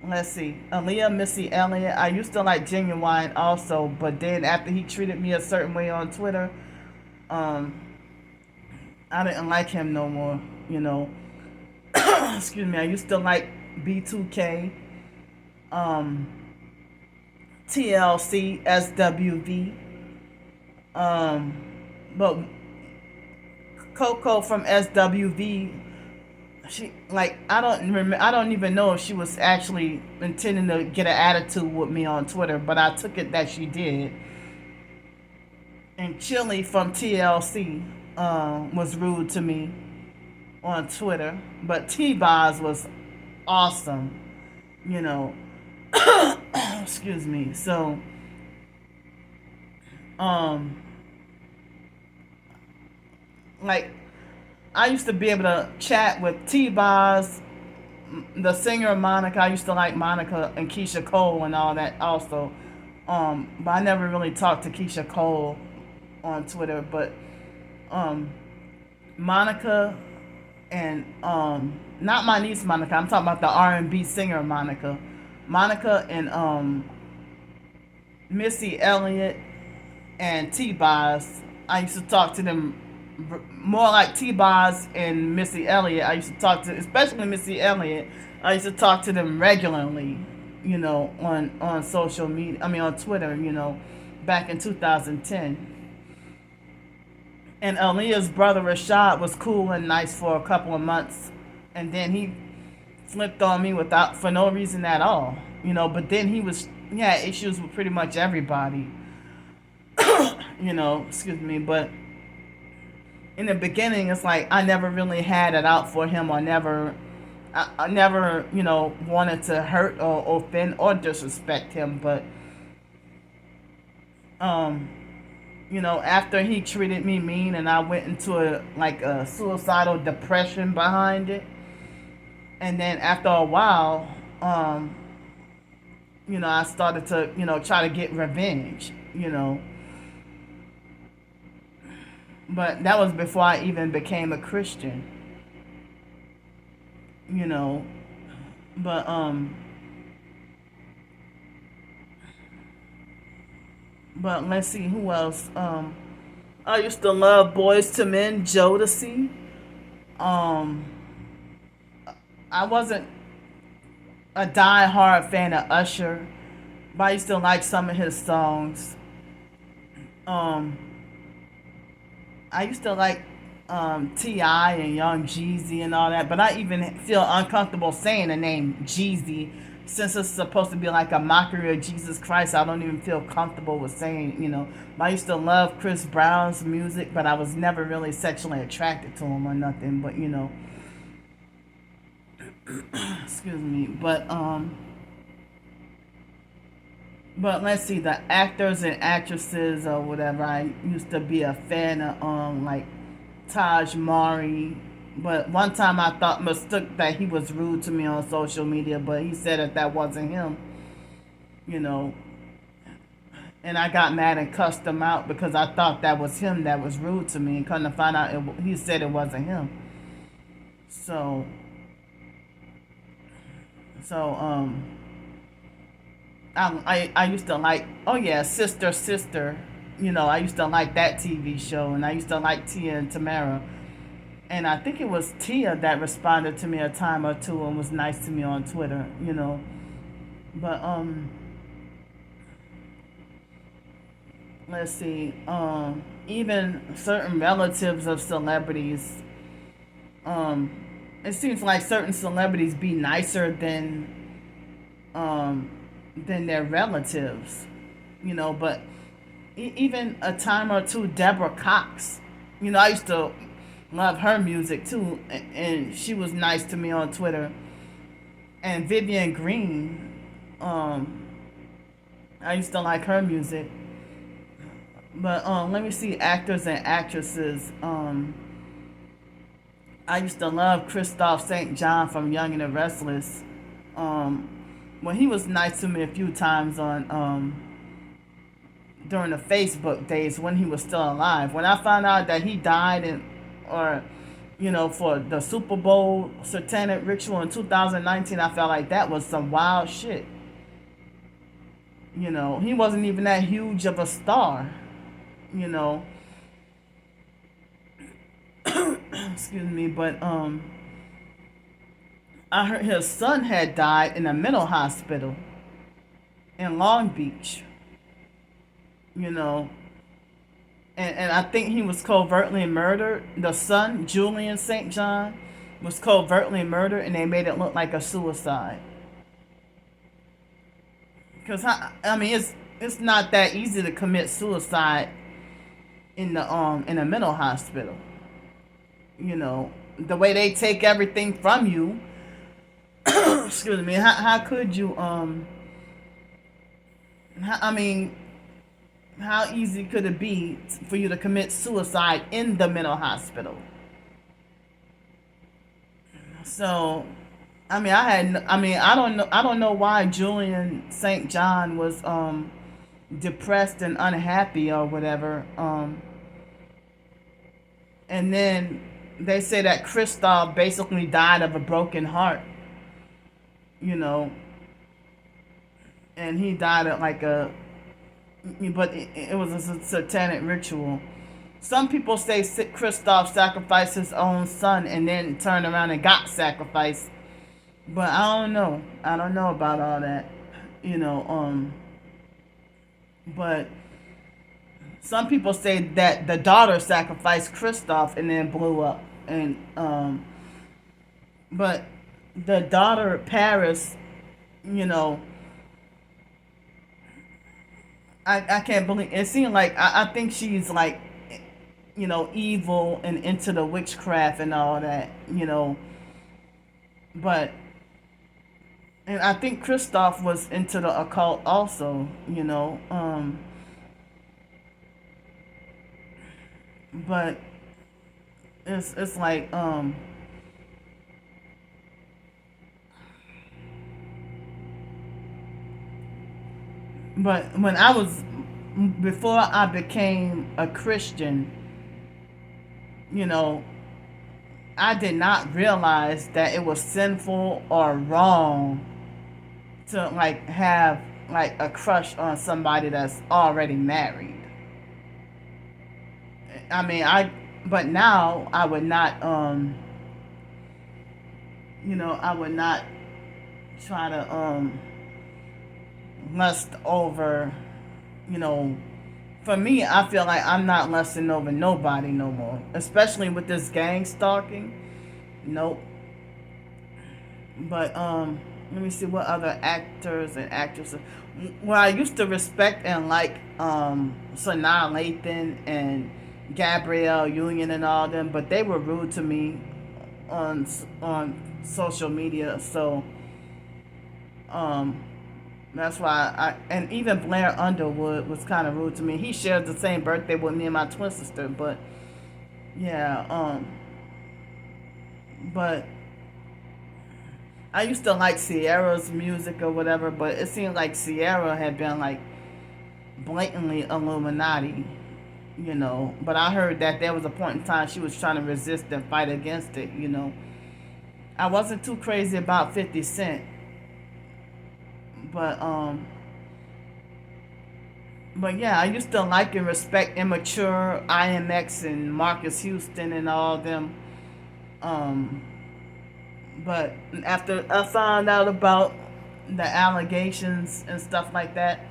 let's see, Aaliyah, Missy Elliott. I used to like Genuine also, but then after he treated me a certain way on Twitter, um, I didn't like him no more. You know, excuse me. I used to like B2K, um, TLC, SWV. Um, but Coco from SWV, she like I don't even know if she was actually intending to get an attitude with me on Twitter, but I took it that she did. And Chili from TLC was rude to me on Twitter, but T-Boz was awesome, you know. Excuse me. So, um, like I used to be able to chat with T-Boz, the singer Monica. I used to like Monica and Keisha Cole and all that also. But I never really talked to Keisha Cole on Twitter. But um, Monica and not my niece Monica. I'm talking about the R&B singer Monica. Monica and Missy Elliott and T-Boz. I used to talk to them more like T-Boz and Missy Elliott. I used to talk to, especially Missy Elliott. I used to talk to them regularly, on social media. I mean, on Twitter, back in 2010. And Aaliyah's brother Rashad was cool and nice for a couple of months, and then he flipped on me without for no reason at all. But then he had issues with pretty much everybody. Excuse me, but in the beginning, it's like I never really had it out for him, or I never, wanted to hurt or offend or disrespect him. But, after he treated me mean, and I went into a suicidal depression behind it, and then after a while, I started to, try to get revenge, But that was before I even became a Christian, you know. But let's see who else. I used to love Boys to Men, Jodeci. Um, I wasn't a die-hard fan of Usher, but I used to like some of his songs. Um, I used to like T.I. and Young Jeezy and all that, but I even feel uncomfortable saying the name Jeezy since it's supposed to be like a mockery of Jesus Christ. I don't even feel comfortable with saying. I used to love Chris Brown's music, but I was never really sexually attracted to him or nothing. But excuse me. But let's see, the actors and actresses or whatever. I used to be a fan of like Taj Mari. But one time I thought mistook that he was rude to me on social media, but he said that wasn't him, you know. And I got mad and cussed him out because I thought that was him that was rude to me, and come to find out he said it wasn't him. So I used to like, oh yeah, Sister Sister. I used to like that TV show, and I used to like Tia and Tamara. And I think it was Tia that responded to me a time or two and was nice to me on Twitter. But let's see. Even certain relatives of celebrities, um, it seems like certain celebrities be nicer than their relatives. But even a time or two, Deborah Cox. I used to love her music too, and she was nice to me on Twitter. And Vivian Green, I used to like her music. But let me see, actors and actresses. I used to love Christoph St. John from Young and the Restless. Well, he was nice to me a few times on during the Facebook days when he was still alive. When I found out that he died for the Super Bowl satanic ritual in 2019, I felt like that was some wild shit. He wasn't even that huge of a star. Excuse me, but I heard his son had died in a mental hospital in Long Beach. And I think he was covertly murdered. The son, Julian St. John, was covertly murdered, and they made it look like a suicide. Because I mean, it's not that easy to commit suicide in a mental hospital. The way they take everything from you. Excuse me. How could you how easy could it be for you to commit suicide in the mental hospital? So, I don't know why Julian St. John was depressed and unhappy or whatever. And then they say that Christoph basically died of a broken heart. And he died at but it was a satanic ritual. Some people say Christoph sacrificed his own son and then turned around and got sacrificed. But I don't know. I don't know about all that. But some people say that the daughter sacrificed Christoph and then blew up. And but the daughter, Paris, I can't believe it. Seemed like I think she's like, evil and into the witchcraft and all that, but and I think Christoph was into the occult also, but it's like but before I became a Christian, I did not realize that it was sinful or wrong to have a crush on somebody that's already married. But now I would not, I would not try to, lust over, for me, I feel like I'm not lusting over nobody no more, especially with this gang stalking. Nope. But let me see what other actors and actresses. Well, I used to respect and like Sanaa Lathan and Gabrielle Union and all them, but they were rude to me on social media. So that's why and even Blair Underwood was kind of rude to me. He shared the same birthday with me and my twin sister, but yeah, but I used to like Sierra's music or whatever, but it seemed like Sierra had been blatantly Illuminati, but I heard that there was a point in time she was trying to resist and fight against it, I wasn't too crazy about 50 Cent, but But yeah, I used to like and respect Immature, IMX, and Marcus Houston and all them. Um, but after I found out about the allegations and stuff like that,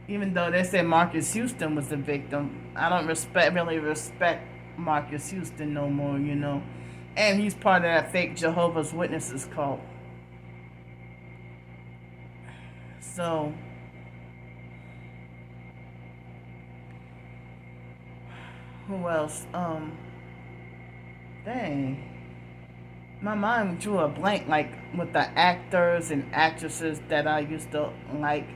even though they said Marcus Houston was the victim, I don't really respect Marcus Houston no more, you know. And he's part of that fake Jehovah's Witnesses cult. So, who else? Dang. My mind drew a blank, like with the actors and actresses that I used to like.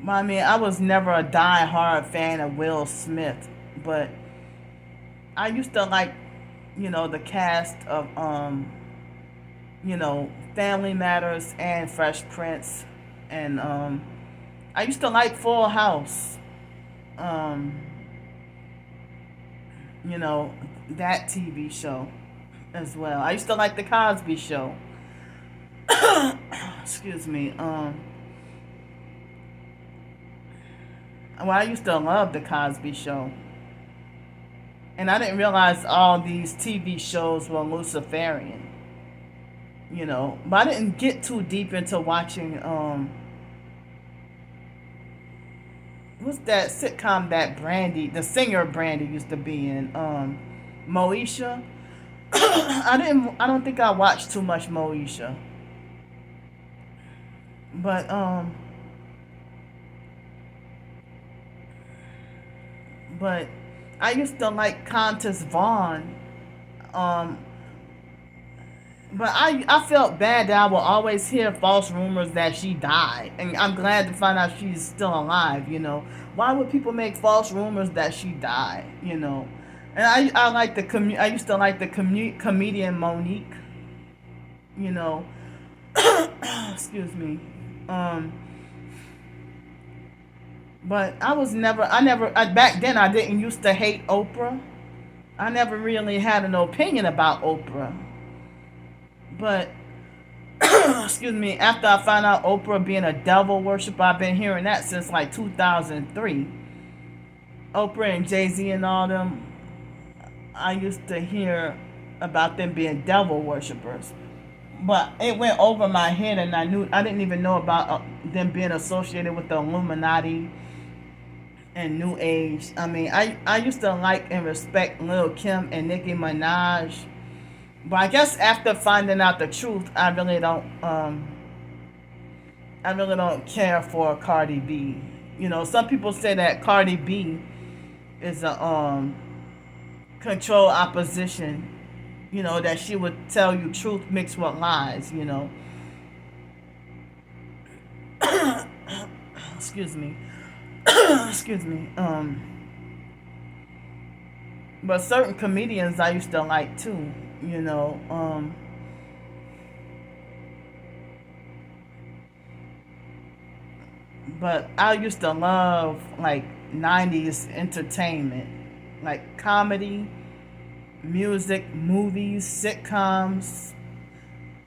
I mean, I was never a die-hard fan of Will Smith, but I used to like, the cast of, Family Matters and Fresh Prince, and I used to like Full House, um, that TV show as well. I used to like the Cosby Show. Excuse me. Well, I used to love the Cosby Show. And I didn't realize all these TV shows were Luciferian. But I didn't get too deep into watching, what's that sitcom that the singer Brandy used to be in, Moesha. I don't think I watched too much Moesha. But I used to like Countess Vaughn. But I felt bad that I would always hear false rumors that she died. And I'm glad to find out she's still alive, Why would people make false rumors that she died, And I used to like the comedian Monique, you know. Excuse me. But back then I didn't used to hate Oprah. I never really had an opinion about Oprah. But, excuse me, after I found out Oprah being a devil worshiper, I've been hearing that since like 2003. Oprah and Jay-Z and all them, I used to hear about them being devil worshipers. But it went over my head, and I didn't even know about them being associated with the Illuminati and New Age. I mean, I used to like and respect Lil' Kim and Nicki Minaj. But I guess after finding out the truth, I really don't care for Cardi B. Some people say that Cardi B is a control opposition. That she would tell you truth mixed with lies. Excuse me. Excuse me. But certain comedians I used to like too. But I used to love like 90s entertainment, like comedy, music, movies, sitcoms,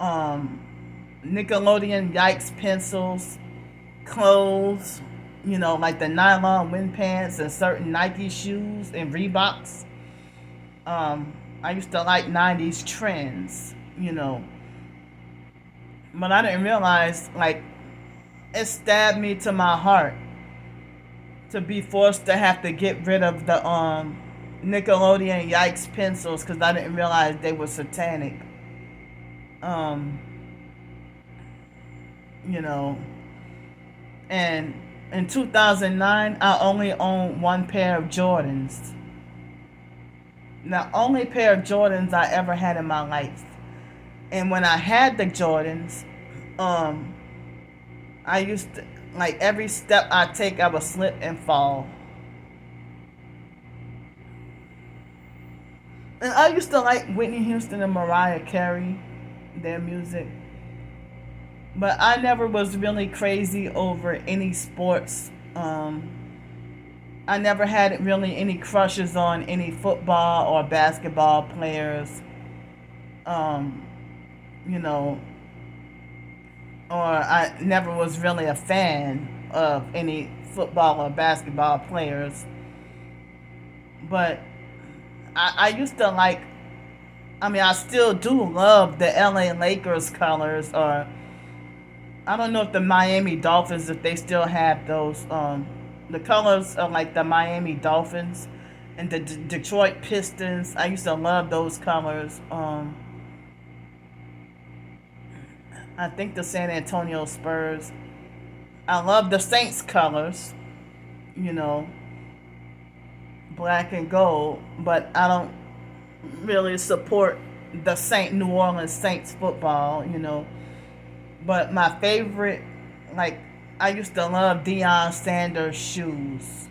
Nickelodeon Yikes pencils, clothes, like the nylon wind pants and certain Nike shoes and Reeboks. I used to like 90s trends, But I didn't realize, like, it stabbed me to my heart to be forced to have to get rid of the Nickelodeon Yikes pencils because I didn't realize they were satanic. And in 2009, I only owned one pair of Jordans. The only pair of Jordans I ever had in my life. And when I had the Jordans, I used to, like, every step I take, I would slip and fall. And I used to like Whitney Houston and Mariah Carey, their music. But I never was really crazy over any sports. I never had really any crushes on any football or basketball players. You know, or I never was really a fan of any football or basketball players. But I used to like, I mean, I still do love the LA Lakers colors, or I don't know if the Miami Dolphins, if they still have those. The colors of like the Miami Dolphins and the Detroit Pistons. I used to love those colors. I think the San Antonio Spurs. I love the Saints colors, you know, black and gold, but I don't really support the New Orleans Saints football, you know. But my favorite, like, I used to love Deion Sanders shoes.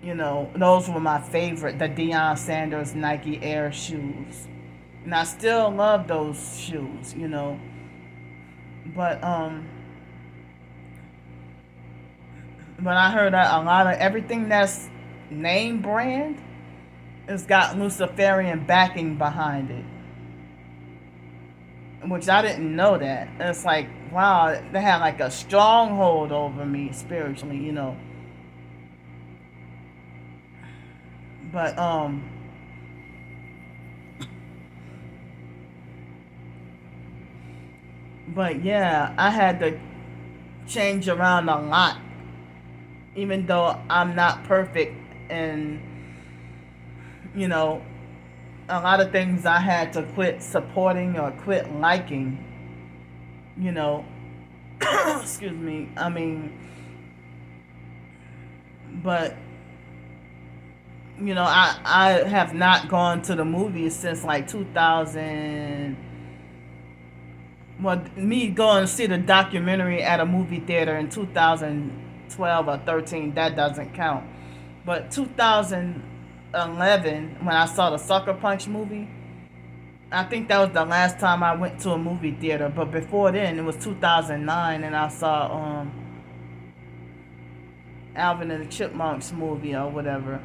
You know, those were my favorite, the Deion Sanders Nike Air shoes. And I still love those shoes, you know. But I heard that a lot of everything that's name brand has got Luciferian backing behind it. Which I didn't know that. It's like, wow, they had like a stronghold over me spiritually, you know. But yeah, I had to change around a lot, even though I'm not perfect, and you know, a lot of things I had to quit supporting or quit liking, you know. Excuse me. I mean, but you know, I have not gone to the movies since like 2000. Well, me going to see the documentary at a movie theater in 2012 or 13, that doesn't count. But 2011, when I saw the Sucker Punch movie, I think that was the last time I went to a movie theater. But before then, it was 2009, and I saw Alvin and the Chipmunks movie or whatever.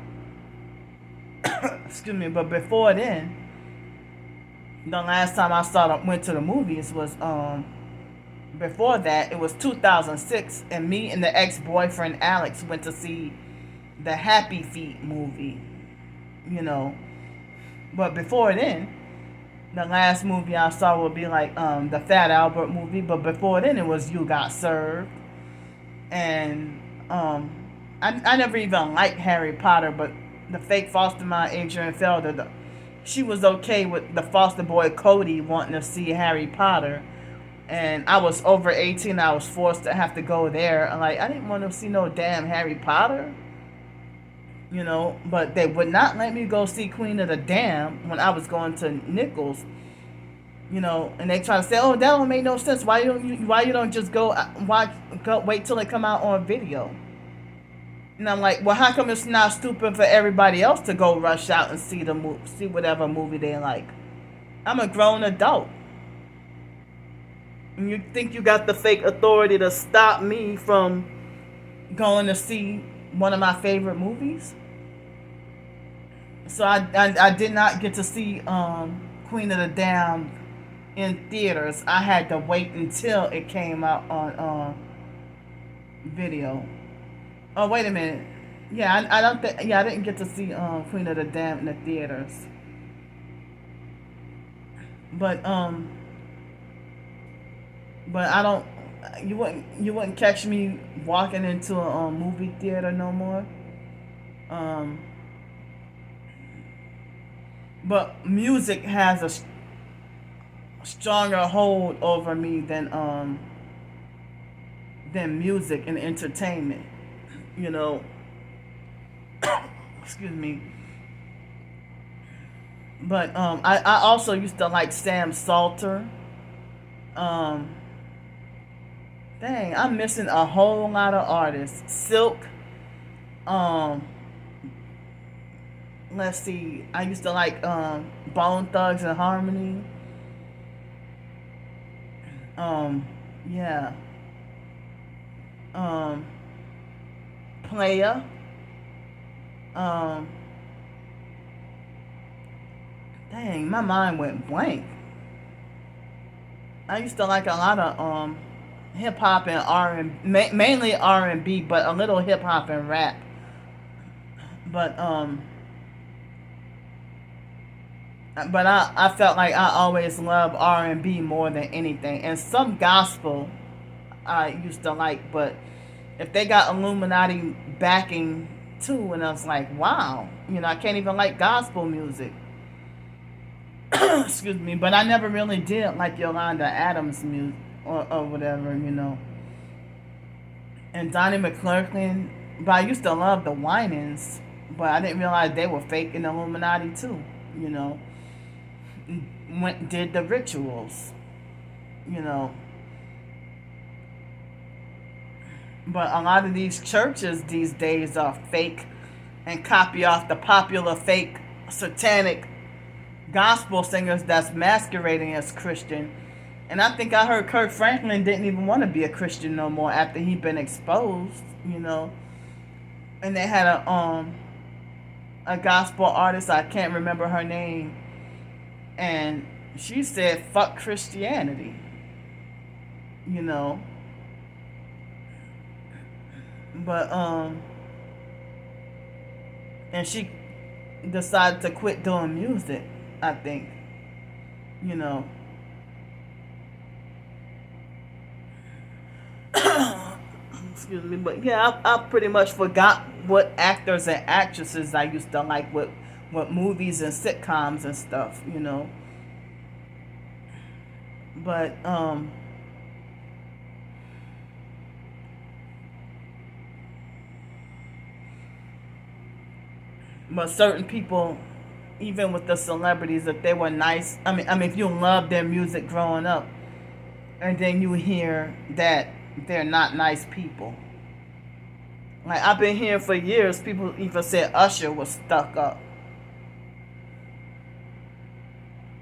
Excuse me. But before then, the last time went to the movies was before that, it was 2006, and me and the ex-boyfriend Alex went to see the Happy Feet movie, you know. But before then, the last movie I saw would be like the Fat Albert movie. But before then, it was You Got Served, and I never even liked Harry Potter, but the fake foster mom Adrian Felder, she was okay with the foster boy Cody wanting to see Harry Potter, and I was over 18. I was forced to have to go there. Like, I didn't want to see no damn Harry Potter, you know. But they would not let me go see Queen of the Dam when I was going to Nichols, you know. And they try to say, "Oh, that don't make no sense. Why you don't just go wait till it come out on video?" And I'm like, well, how come it's not stupid for everybody else to go rush out and see see whatever movie they like? I'm a grown adult. And you think you got the fake authority to stop me from going to see one of my favorite movies? So I did not get to see Queen of the Damned in theaters. I had to wait until it came out on video. Oh, wait a minute. Yeah, I don't think. Yeah, I didn't get to see Queen of the Damned in the theaters. But I don't. You wouldn't catch me walking into a movie theater no more. But music has a stronger hold over me than music and entertainment. You know. Excuse me. But I also used to like Sam Salter. Dang, I'm missing a whole lot of artists. Silk. Let's see. I used to like Bone Thugs and Harmony. Yeah. Playa. Dang, my mind went blank. I used to like a lot of hip hop and mainly R&B, but a little hip hop and rap. But I felt like I always loved R&B more than anything, and some gospel I used to like. But if they got Illuminati backing too, and I was like, wow, I can't even like gospel music. Excuse me, but I never really did like Yolanda Adams music or whatever. And Donnie McClurkin, but I used to love the Winans, but I didn't realize they were fake in the Illuminati too. Did the rituals, you know. But a lot of these churches these days are fake and copy off the popular fake satanic gospel singers that's masquerading as Christian. And I think I heard Kirk Franklin didn't even want to be a Christian no more after he'd been exposed. And they had a gospel artist, I can't remember her name, and she said fuck Christianity. But and she decided to quit doing music, I think. Excuse me, but yeah, I pretty much forgot what actors and actresses I used to like, what movies and sitcoms and stuff. But certain people, even with the celebrities, if they were nice, I mean, if you loved their music growing up, and then you hear that they're not nice people. Like, I've been hearing for years, people even said Usher was stuck up.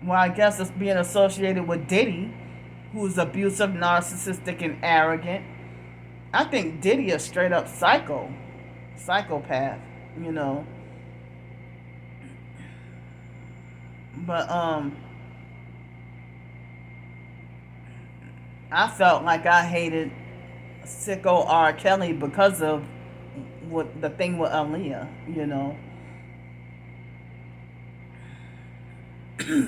Well, I guess it's being associated with Diddy, who's abusive, narcissistic, and arrogant. I think Diddy is straight up psychopath. But I felt like I hated sicko R. Kelly because of what the thing with Aaliyah.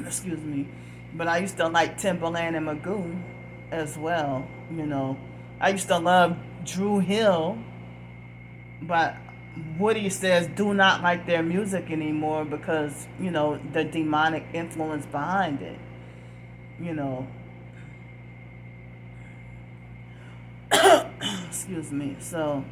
Excuse me. But I used to like Timbaland and Magoo as well. I used to love Drew Hill, but Woody says do not like their music anymore because the demonic influence behind it. Excuse me. So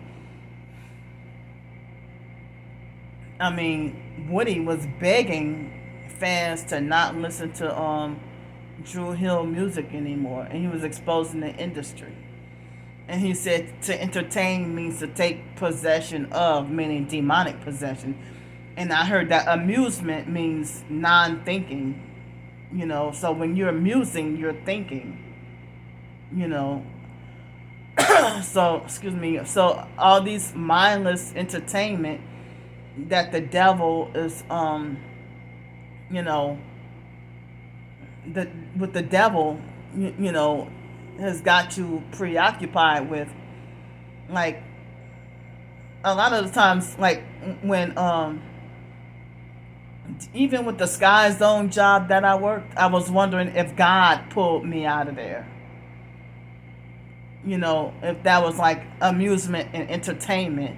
I mean, Woody was begging fans to not listen to Drew Hill music anymore, and he was exposing the industry. And he said to entertain means to take possession of, meaning demonic possession. And I heard that amusement means non-thinking. So when you're amusing, you're thinking. So, excuse me. So all these mindless entertainment that the devil is, with the devil, has got you preoccupied with, like, a lot of the times, like, when, even with the Sky Zone job that I worked, I was wondering if God pulled me out of there. If that was like amusement and entertainment,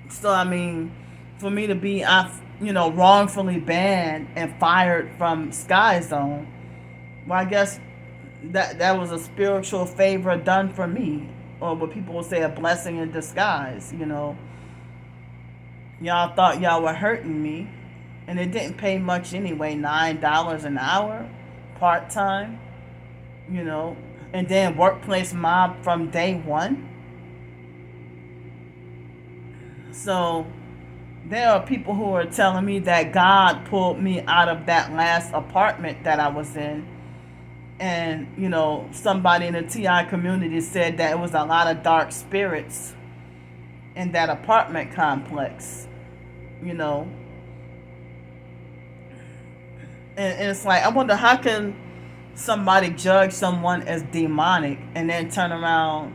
so I mean, for me to be wrongfully banned and fired from Sky Zone, well, I guess that was a spiritual favor done for me, or what people will say, a blessing in disguise. Y'all thought y'all were hurting me, and it didn't pay much anyway, $9 an hour, part-time, and then workplace mob from day one. So there are people who are telling me that God pulled me out of that last apartment that I was in. And, somebody in the TI community said that it was a lot of dark spirits in that apartment complex, And it's like, I wonder how can somebody judge someone as demonic and then turn around,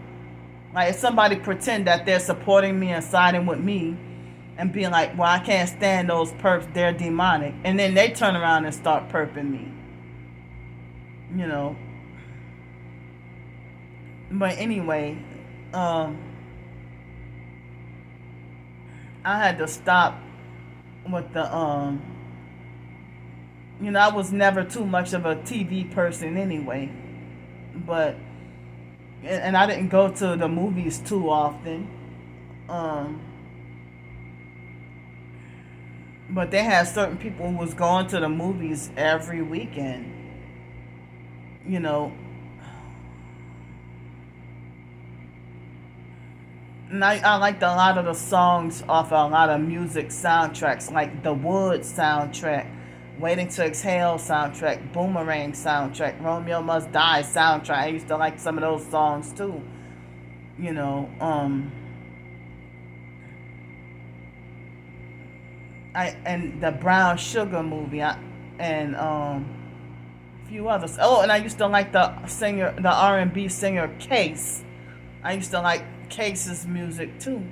like if somebody pretend that they're supporting me and siding with me and being like, well, I can't stand those perps, they're demonic, and then they turn around and start perping me, you know. But anyway, I had to stop with the I was never too much of a TV person anyway, but and I didn't go to the movies too often. But they had certain people who was going to the movies every weekend. You know, and I liked a lot of the songs off a lot of music soundtracks, like the Wood soundtrack, Waiting to Exhale soundtrack, Boomerang soundtrack, Romeo Must Die soundtrack. I used to like some of those songs too. You know, and the Brown Sugar movie, and a few others. Oh, and I used to like the R&B singer Case. I used to like Case's music too.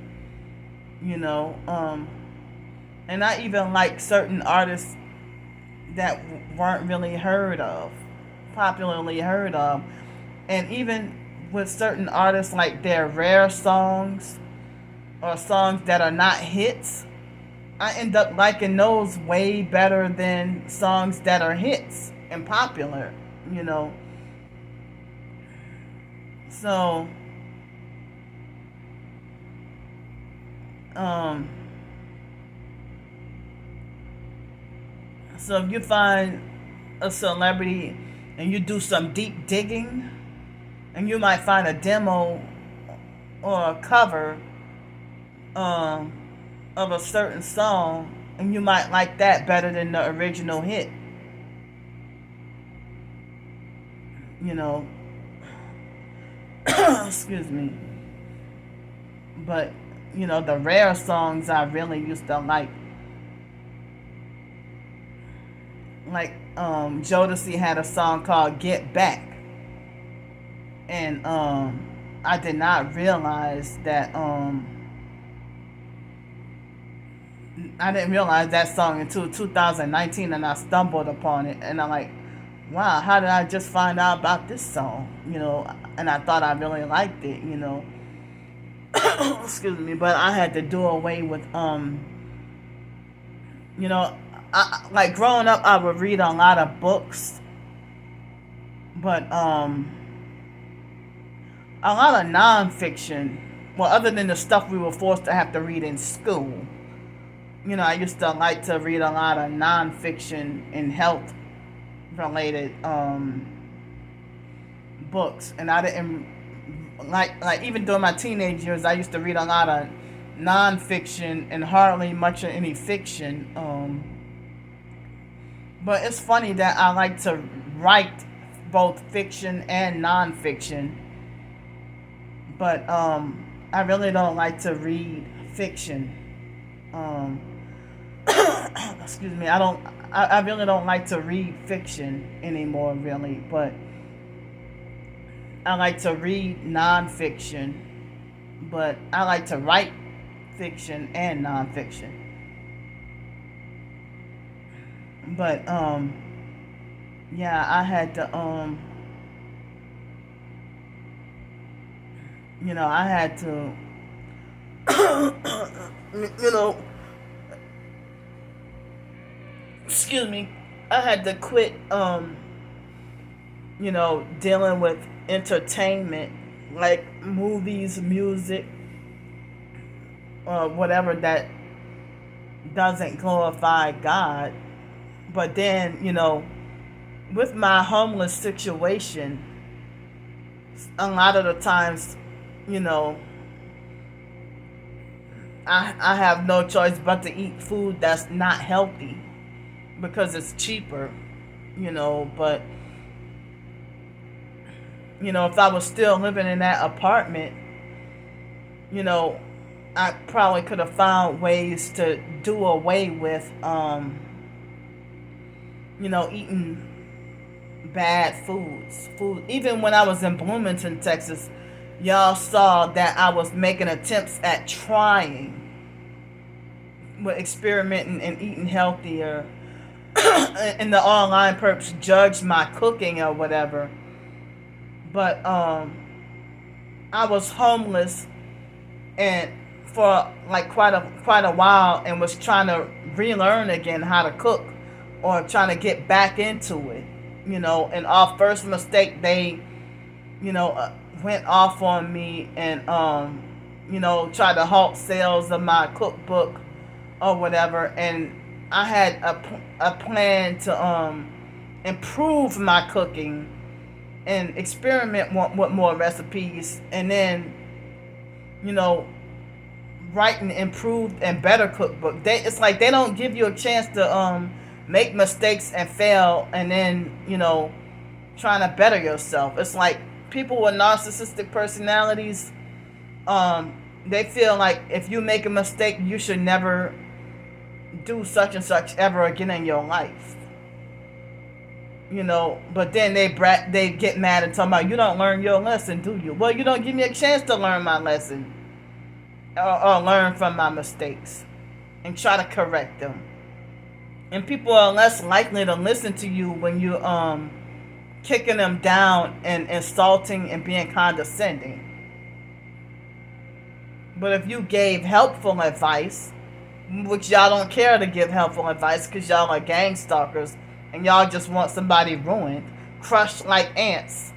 You know, and I even like certain artists that weren't really popularly heard of, and even with certain artists, like their rare songs or songs that are not hits, I end up liking those way better than songs that are hits and popular, you know. So, so if you find a celebrity and you do some deep digging, and you might find a demo or a cover of a certain song, and you might like that better than the original hit. You know, excuse me. But the rare songs I really used to like Jodeci had a song called Get Back, and I did not realize that I didn't realize that song until 2019, and I stumbled upon it, and I'm like, wow, how did I just find out about this song? And I thought I really liked it, excuse me. But I had to do away with like growing up, I would read a lot of books, but a lot of nonfiction. Well, other than the stuff we were forced to have to read in school, I used to like to read a lot of nonfiction and health related books, and I didn't like even during my teenage years, I used to read a lot of nonfiction and hardly much of any fiction. But it's funny that I like to write both fiction and nonfiction, but I really don't like to read fiction. Excuse me. I really don't like to read fiction anymore, really. But I like to read nonfiction. But I like to write fiction and nonfiction. But yeah, I had to I had to excuse me, I had to quit dealing with entertainment like movies, music, or whatever that doesn't glorify God. But then, with my homeless situation, a lot of the times, I have no choice but to eat food that's not healthy because it's cheaper, but if I was still living in that apartment, I probably could have found ways to do away with eating bad food. Even when I was in Bloomington, Texas, y'all saw that I was making attempts at trying with experimenting and eating healthier. And the online perps judged my cooking or whatever. But I was homeless and for like quite a while, and was trying to relearn again how to cook, or trying to get back into it. And our first mistake, they went off on me and tried to halt sales of my cookbook or whatever. And I had a plan to improve my cooking and experiment with more recipes, and then write an improved and better cookbook. It's like they don't give you a chance to make mistakes and fail, and then trying to better yourself. It's like people with narcissistic personalities, they feel like if you make a mistake, you should never do such and such ever again in your life. But then they get mad and talk about, you don't learn your lesson, do you? Well, you don't give me a chance to learn my lesson, or learn from my mistakes and try to correct them. And people are less likely to listen to you when you kicking them down and insulting and being condescending. But if you gave helpful advice, which y'all don't care to give helpful advice because y'all are gang stalkers and y'all just want somebody ruined, crushed like ants,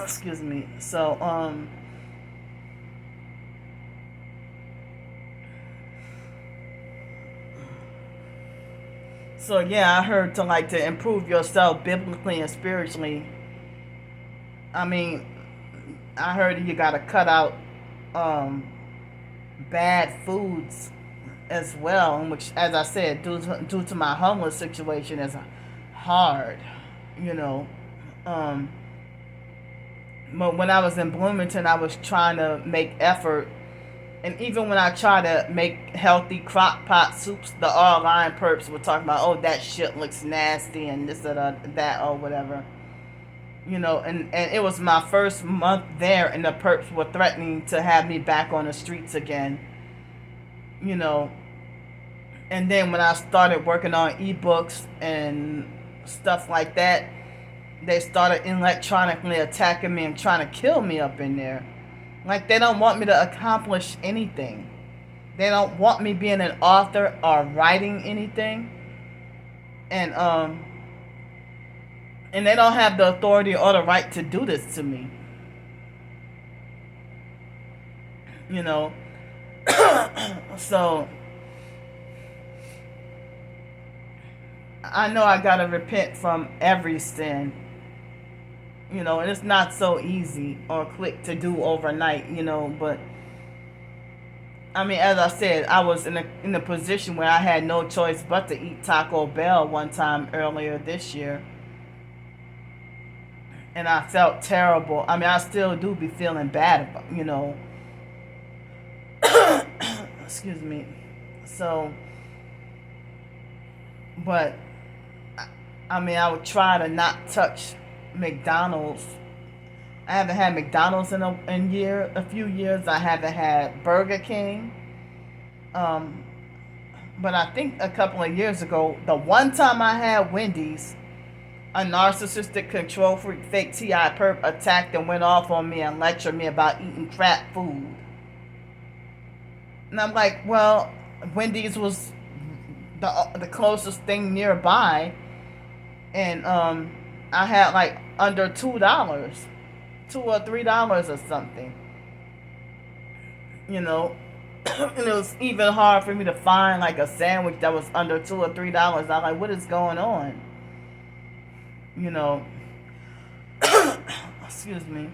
excuse me. So yeah, I heard to improve yourself biblically and spiritually. I mean, I heard you gotta cut out bad foods as well, which, as I said, due to my homeless situation, is hard. But when I was in Bloomington, I was trying to make effort. And even when I try to make healthy crock pot soups, the online perps were talking about, oh, that shit looks nasty and this or that or whatever. And it was my first month there, and the perps were threatening to have me back on the streets again. And then when I started working on ebooks and stuff like that, they started electronically attacking me and trying to kill me up in there. Like, they don't want me to accomplish anything. They don't want me being an author or writing anything. And they don't have the authority or the right to do this to me. So I know I gotta repent from every sin. And it's not so easy or quick to do overnight, but I mean, as I said, I was in a position where I had no choice but to eat Taco Bell one time earlier this year. And I felt terrible. I mean, I still do be feeling bad about, excuse me. So, but I mean, I would try to not touch McDonald's. I haven't had McDonald's in a few years. I haven't had Burger King. But I think a couple of years ago, the one time I had Wendy's, a narcissistic control freak fake TI perp attacked and went off on me and lectured me about eating crap food. And I'm like, well, Wendy's was the closest thing nearby, and I had like under $2, $2 or $3 or something. And it was even hard for me to find like a sandwich that was under $2 or $3. I was like, what is going on? Excuse me.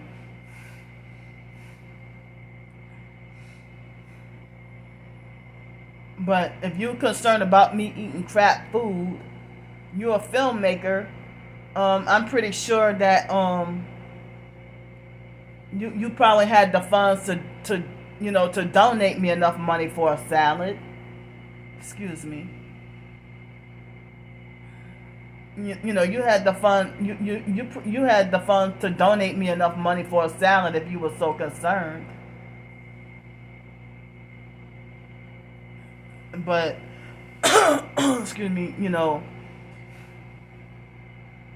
But if you're concerned about me eating crap food, you're a filmmaker. I'm pretty sure that you probably had the funds to donate me enough money for a salad. excuse me, you know, you had the fund, you had the funds to donate me enough money for a salad if you were so concerned. But excuse me, you know,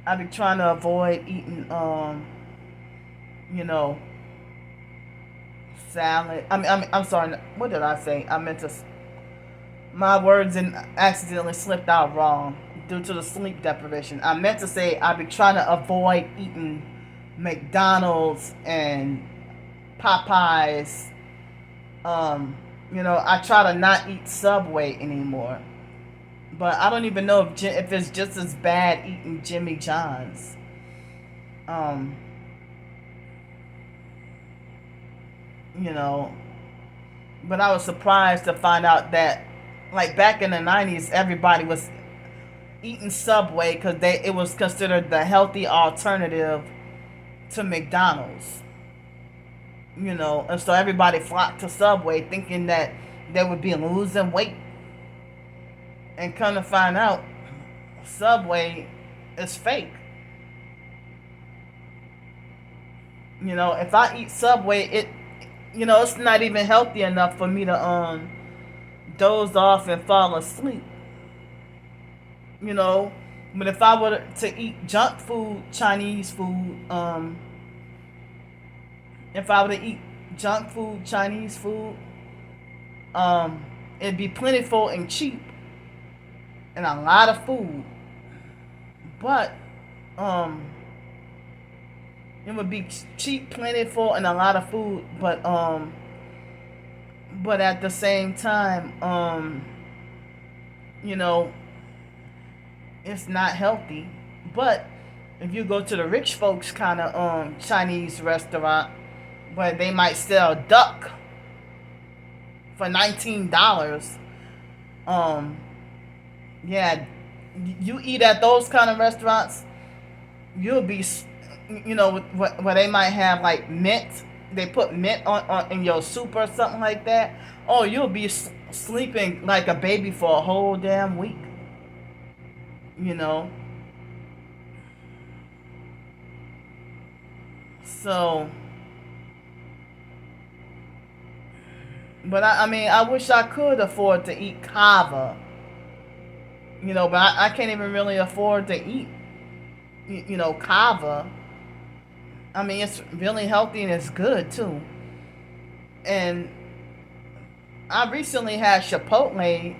I be trying to avoid eating, you know, salad. I'm sorry. What did I say? I meant to. My words and accidentally slipped out wrong due to the sleep deprivation. I meant to say I be trying to avoid eating McDonald's and Popeyes. You know, I try to not eat Subway anymore. But I don't even know if it's just as bad eating Jimmy John's. Um, you know, but I was surprised to find out that, like back in the 90s, everybody was eating Subway because it was considered the healthy alternative to McDonald's. You know, and so everybody flocked to Subway thinking that they would be losing weight. And come to find out, Subway is fake. You know, if I eat Subway, you know, it's not even healthy enough for me to doze off and fall asleep. You know, but if I were to eat junk food, Chinese food, if I were to eat junk food, Chinese food, it'd be plentiful and cheap and a lot of food. But it would be cheap, plentiful, and a lot of food. But at the same time, you know, it's not healthy. But if you go to the rich folks kind of Chinese restaurant where they might sell duck for $19, yeah, you eat at those kind of restaurants, you'll be, you know, where they might have like mint. They put mint on in your soup or something like that. Oh, you'll be sleeping like a baby for a whole damn week. You know. So, but I mean, I wish I could afford to eat kava. You know, but I can't even really afford to eat, you know, kava. I mean, it's really healthy and it's good too. And I recently had Chipotle.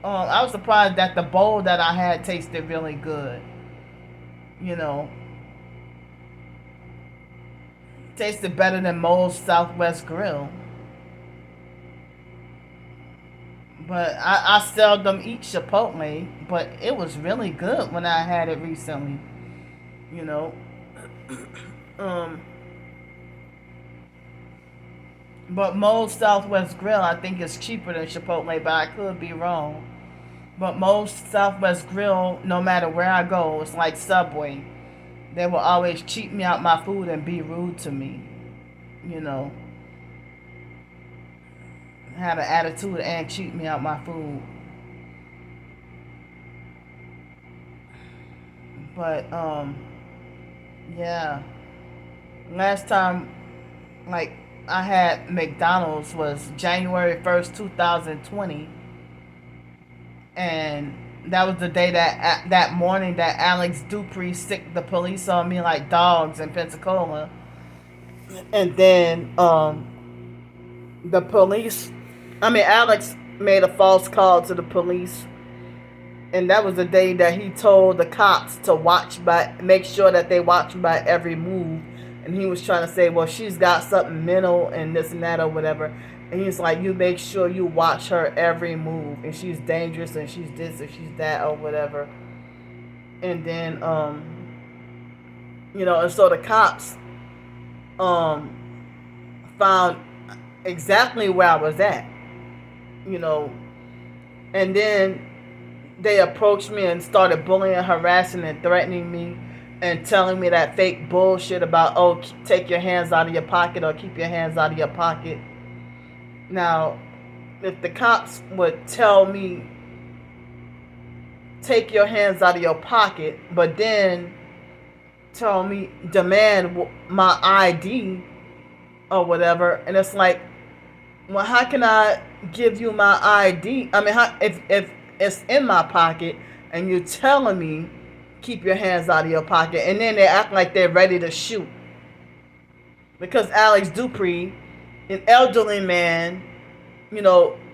I was surprised that the bowl that I had tasted really good. You know, tasted better than Moe's Southwest Grill. But I seldom eat Chipotle, but it was really good when I had it recently. You know. But Moe's Southwest Grill, I think, is cheaper than Chipotle, but I could be wrong. But Moe's Southwest Grill, no matter where I go, it's like Subway. They will always cheat me out my food and be rude to me. You know. Have an attitude and cheat me out my food. But, yeah. Last time, like, I had McDonald's was January 1st, 2020. And that was the day that morning that Alex Dupree sicked the police on me like dogs in Pensacola. And then, the police, Alex made a false call to the police. And that was the day that he told the cops to make sure that they watch by every move. And he was trying to say, well, she's got something mental and this and that or whatever. And he's like, you make sure you watch her every move. And she's dangerous and she's this and she's that or whatever. And then, you know, and so the cops found exactly where I was at. You know, and then they approached me and started bullying, harassing, and threatening me and telling me that fake bullshit about, oh, take your hands out of your pocket or keep your hands out of your pocket. Now, if the cops would tell me take your hands out of your pocket, but then demand my ID or whatever. And it's like, well, how can I give you my ID? I mean, if it's in my pocket and you're telling me keep your hands out of your pocket, and then they act like they're ready to shoot. Because Alex Dupree, an elderly man,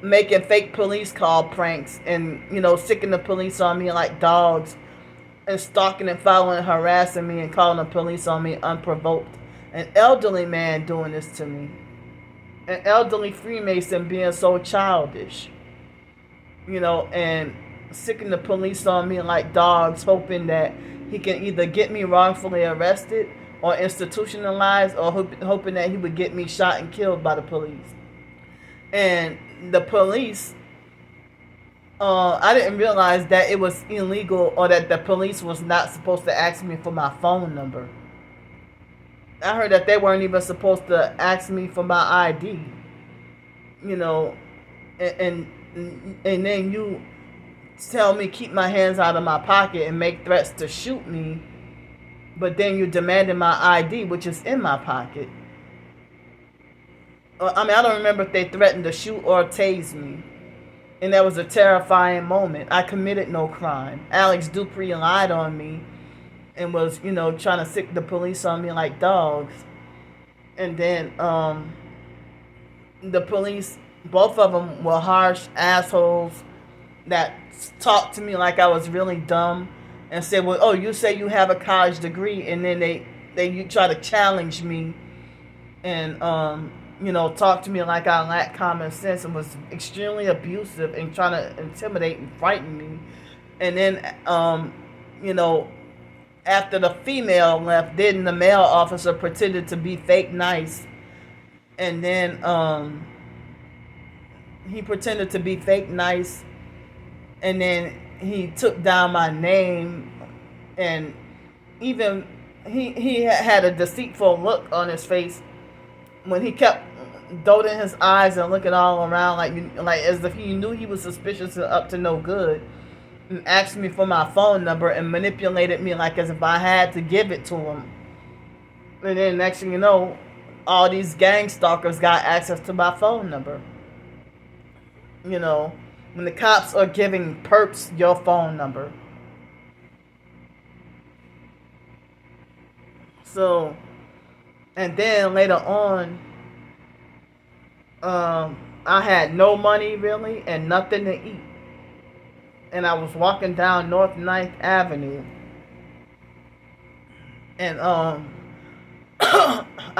making fake police call pranks and, sicking the police on me like dogs and stalking and following and harassing me and calling the police on me unprovoked. An elderly man doing this to me. An elderly Freemason being so childish. And sicking the police on me like dogs, hoping that he can either get me wrongfully arrested or institutionalized, or hoping that he would get me shot and killed by the police. And the police, I didn't realize that it was illegal, or that the police was not supposed to ask me for my phone number. I heard that they weren't even supposed to ask me for my ID. And then you tell me keep my hands out of my pocket and make threats to shoot me, but then you demanded my ID, which is in my pocket. I mean, I don't remember if they threatened to shoot or tase me. And that was a terrifying moment. I committed no crime. Alex Dupree lied on me and was, trying to sick the police on me like dogs. And then the police, both of them were harsh assholes that talked to me like I was really dumb and said, well, oh, you say you have a college degree, and then you try to challenge me and talk to me like I lacked common sense, and was extremely abusive and trying to intimidate and frighten me. And then after the female left, then the male officer pretended to be fake nice, and then he pretended to be fake nice, and then he took down my name, and even he had a deceitful look on his face when he kept doting his eyes and looking all around like as if he knew he was suspicious and up to no good, and asked me for my phone number and manipulated me like as if I had to give it to him. And then next thing you know, all these gang stalkers got access to my phone number. When the cops are giving perps your phone number. So, and then later on, I had no money really and nothing to eat. And I was walking down North 9th Avenue. And I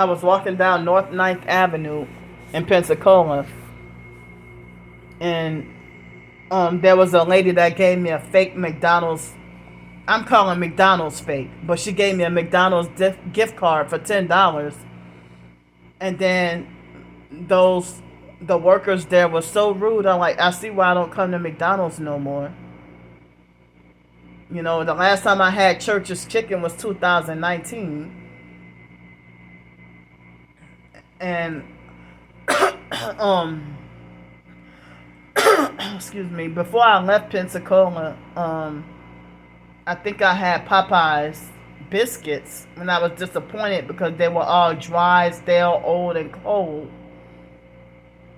was walking down North 9th Avenue in Pensacola. And there was a lady that gave me a fake McDonald's. I'm calling McDonald's fake, but she gave me a McDonald's gift card for $10. And then the workers there were so rude. I'm like, I see why I don't come to McDonald's no more. The last time I had Church's Chicken was 2019. And excuse me, before I left Pensacola, I think I had Popeye's biscuits, and I was disappointed because they were all dry, stale, old, and cold.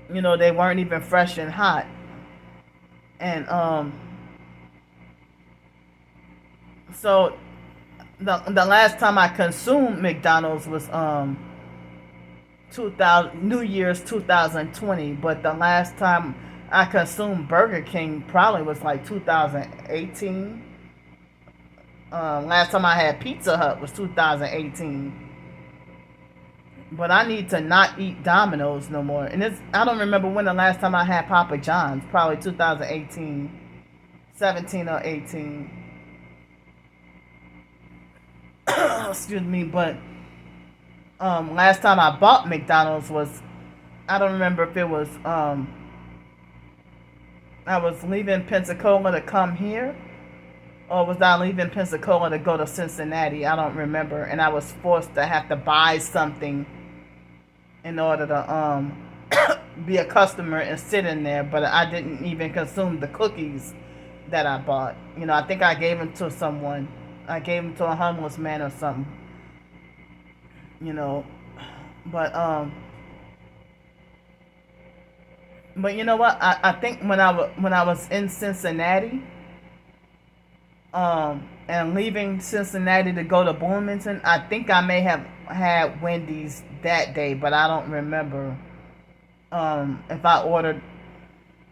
They weren't even fresh and hot. And so the last time I consumed McDonald's was New Year's 2020, but the last time I consumed Burger King probably was like 2018. Last time I had Pizza Hut was 2018. But I need to not eat Domino's no more. And I don't remember when the last time I had Papa John's. Probably 2018. 17 or 18. Excuse me, but last time I bought McDonald's was, I don't remember if it was, I was leaving Pensacola to come here, or was I leaving Pensacola to go to Cincinnati? I don't remember. And I was forced to have to buy something in order to be a customer and sit in there. But I didn't even consume the cookies that I bought. I think I gave them to someone. I gave them to a homeless man or something. You know, but but you know what? I think when I was in Cincinnati, and leaving Cincinnati to go to Bloomington, I think I may have had Wendy's that day, but I don't remember if I ordered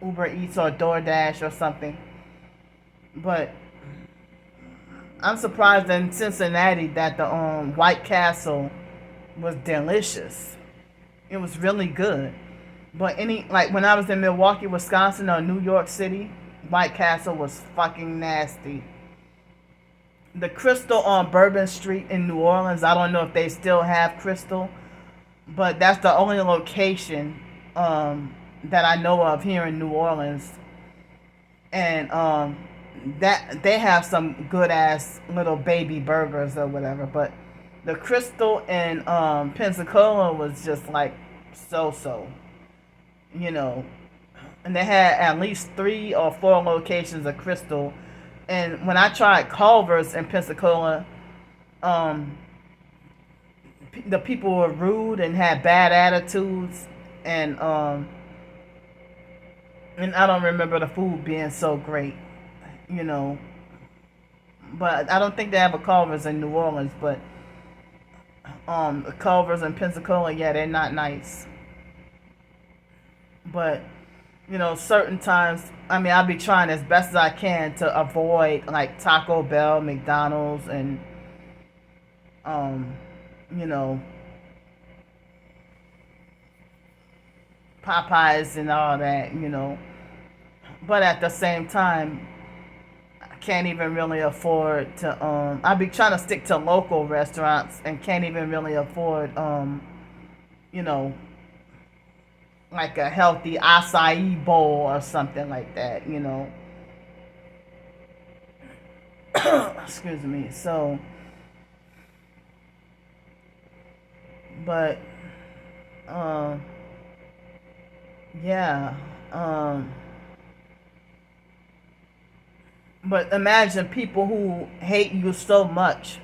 Uber Eats or DoorDash or something. But I'm surprised in Cincinnati that the White Castle was delicious. It was really good. But like when I was in Milwaukee, Wisconsin, or New York City, White Castle was fucking nasty. The Crystal on Bourbon Street in New Orleans, I don't know if they still have Crystal, but that's the only location that I know of here in New Orleans. And that they have some good ass little baby burgers or whatever, but the Crystal in Pensacola was just like so. And they had at least 3 or 4 locations of Crystal. And when I tried Culver's in Pensacola, the people were rude and had bad attitudes, and I don't remember the food being so great, But I don't think they have a Culver's in New Orleans, but Culver's in Pensacola, yeah, they're not nice. But certain times, I'll be trying as best as I can to avoid like Taco Bell, McDonald's, and Popeyes and all that, But at the same time, I can't even really afford to. I'll be trying to stick to local restaurants and can't even really afford, you know, like a healthy acai bowl or something like that, Excuse me. So, but, yeah. But imagine people who hate you so much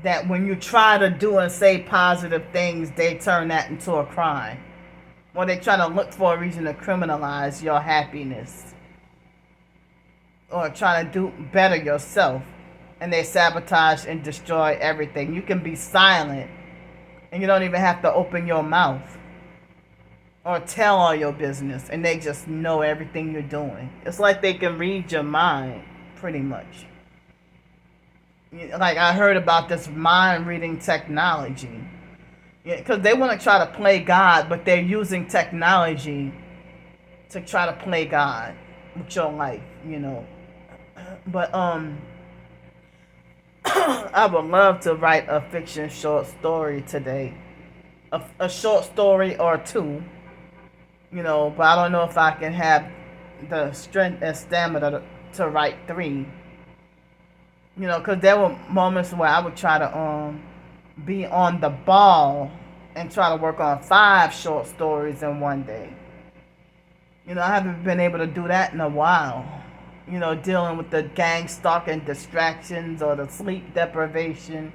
that when you try to do and say positive things, they turn that into a crime. Or they try to look for a reason to criminalize your happiness. Or try to do better yourself. And they sabotage and destroy everything. You can be silent and you don't even have to open your mouth or tell all your business, and they just know everything you're doing. It's like they can read your mind, pretty much. Like I heard about this mind reading technology. Because they want to try to play God, but they're using technology to try to play God with your life, But I would love to write a fiction short story today. A short story or 2. But I don't know if I can have the strength and stamina to write 3. Because there were moments where I would try to be on the ball and try to work on 5 short stories in one day. I haven't been able to do that in a while. Dealing with the gang stalking distractions or the sleep deprivation.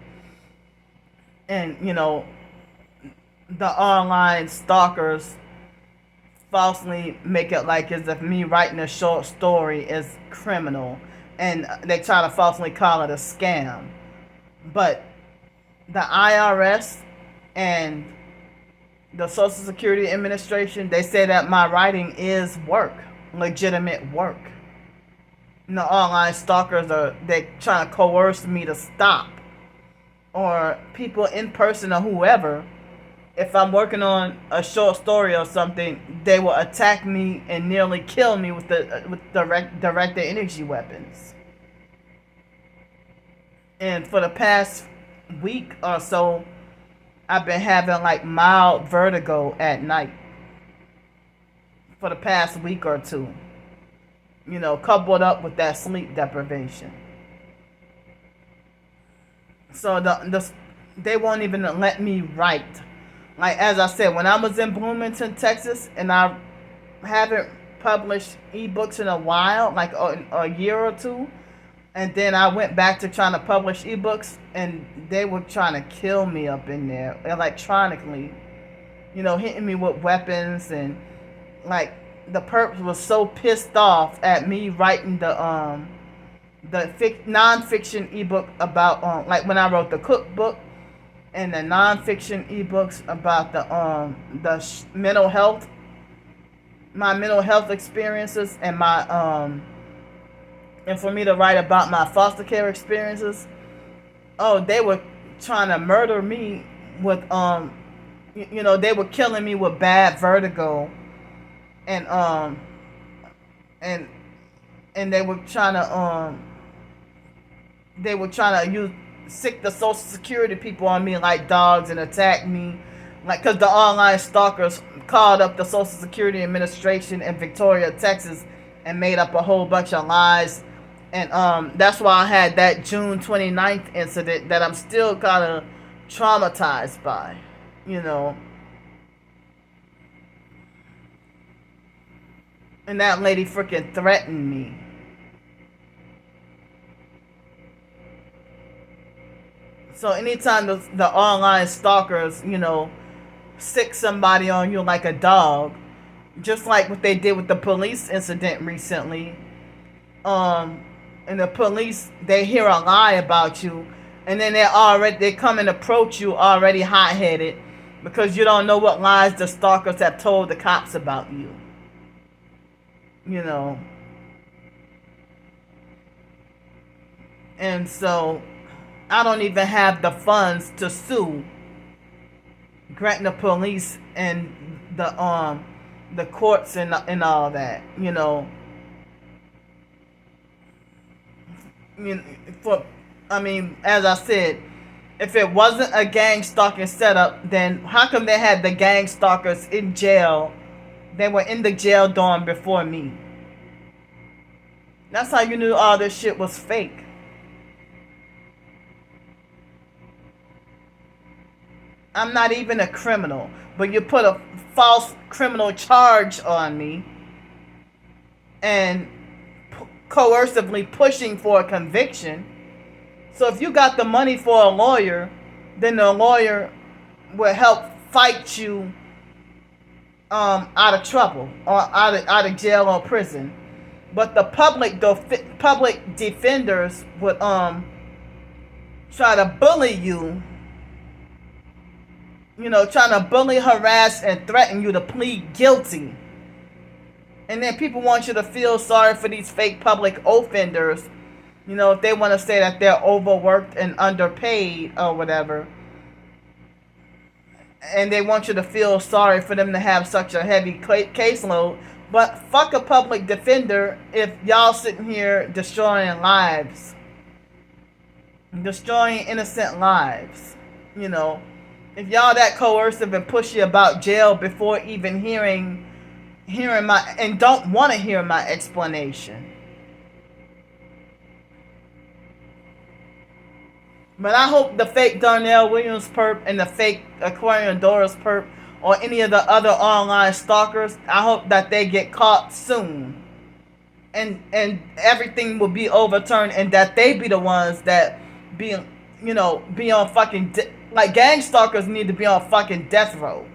And, the online stalkers falsely make it like as if me writing a short story is criminal, and they try to falsely call it a scam. But the IRS and the Social Security Administration, they say that my writing is work, legitimate work. The online stalkers they trying to coerce me to stop, or people in person or whoever. If I'm working on a short story or something, they will attack me and nearly kill me with directed energy weapons. And for the past week or so, I've been having like mild vertigo at night. For the past week or 2. Coupled up with that sleep deprivation. So they won't even let me write. Like, as I said, when I was in Bloomington, Texas, and I haven't published ebooks in a while, like a year or two. And then I went back to trying to publish ebooks, and they were trying to kill me up in there electronically. Hitting me with weapons, and like the perps was so pissed off at me writing the non-fiction ebook about like when I wrote the cookbook and the non-fiction ebooks about the mental health, my mental health experiences, and my and for me to write about my foster care experiences. Oh, they were trying to murder me with they were killing me with bad vertigo, and and they were trying to sick the Social Security people on me like dogs and attack me, like, because the online stalkers called up the Social Security Administration in Victoria, Texas, and made up a whole bunch of lies. And that's why I had that June 29th incident that I'm still kind of traumatized by, And that lady freaking threatened me. So anytime the online stalkers, sick somebody on you like a dog, just like what they did with the police incident recently, and the police, they hear a lie about you, and then they come and approach you already hot-headed because you don't know what lies the stalkers have told the cops about you. And so I don't even have the funds to sue, grant the police and the courts and all that, as I said, if it wasn't a gang stalking setup, then how come they had the gang stalkers in jail? They were in the jail dorm before me. That's how you knew all this shit was fake. I'm not even a criminal, but you put a false criminal charge on me and coercively pushing for a conviction. So if you got the money for a lawyer, then the lawyer will help fight you out of trouble or out of jail or prison. But the public defenders would try to bully you, trying to bully, harass, and threaten you to plead guilty. And then people want you to feel sorry for these fake public offenders, if they want to say that they're overworked and underpaid or whatever. And they want you to feel sorry for them to have such a heavy caseload. But fuck a public defender if y'all sitting here destroying lives. Destroying innocent lives. If y'all that coercive and pushy about jail before even hearing my, and don't want to hear my explanation. But I hope the fake Darnell Williams perp and the fake Aquarian Doris perp or any of the other online stalkers, I hope that they get caught soon. And everything will be overturned, and that they be the ones that be on fucking like gang stalkers need to be on fucking death row.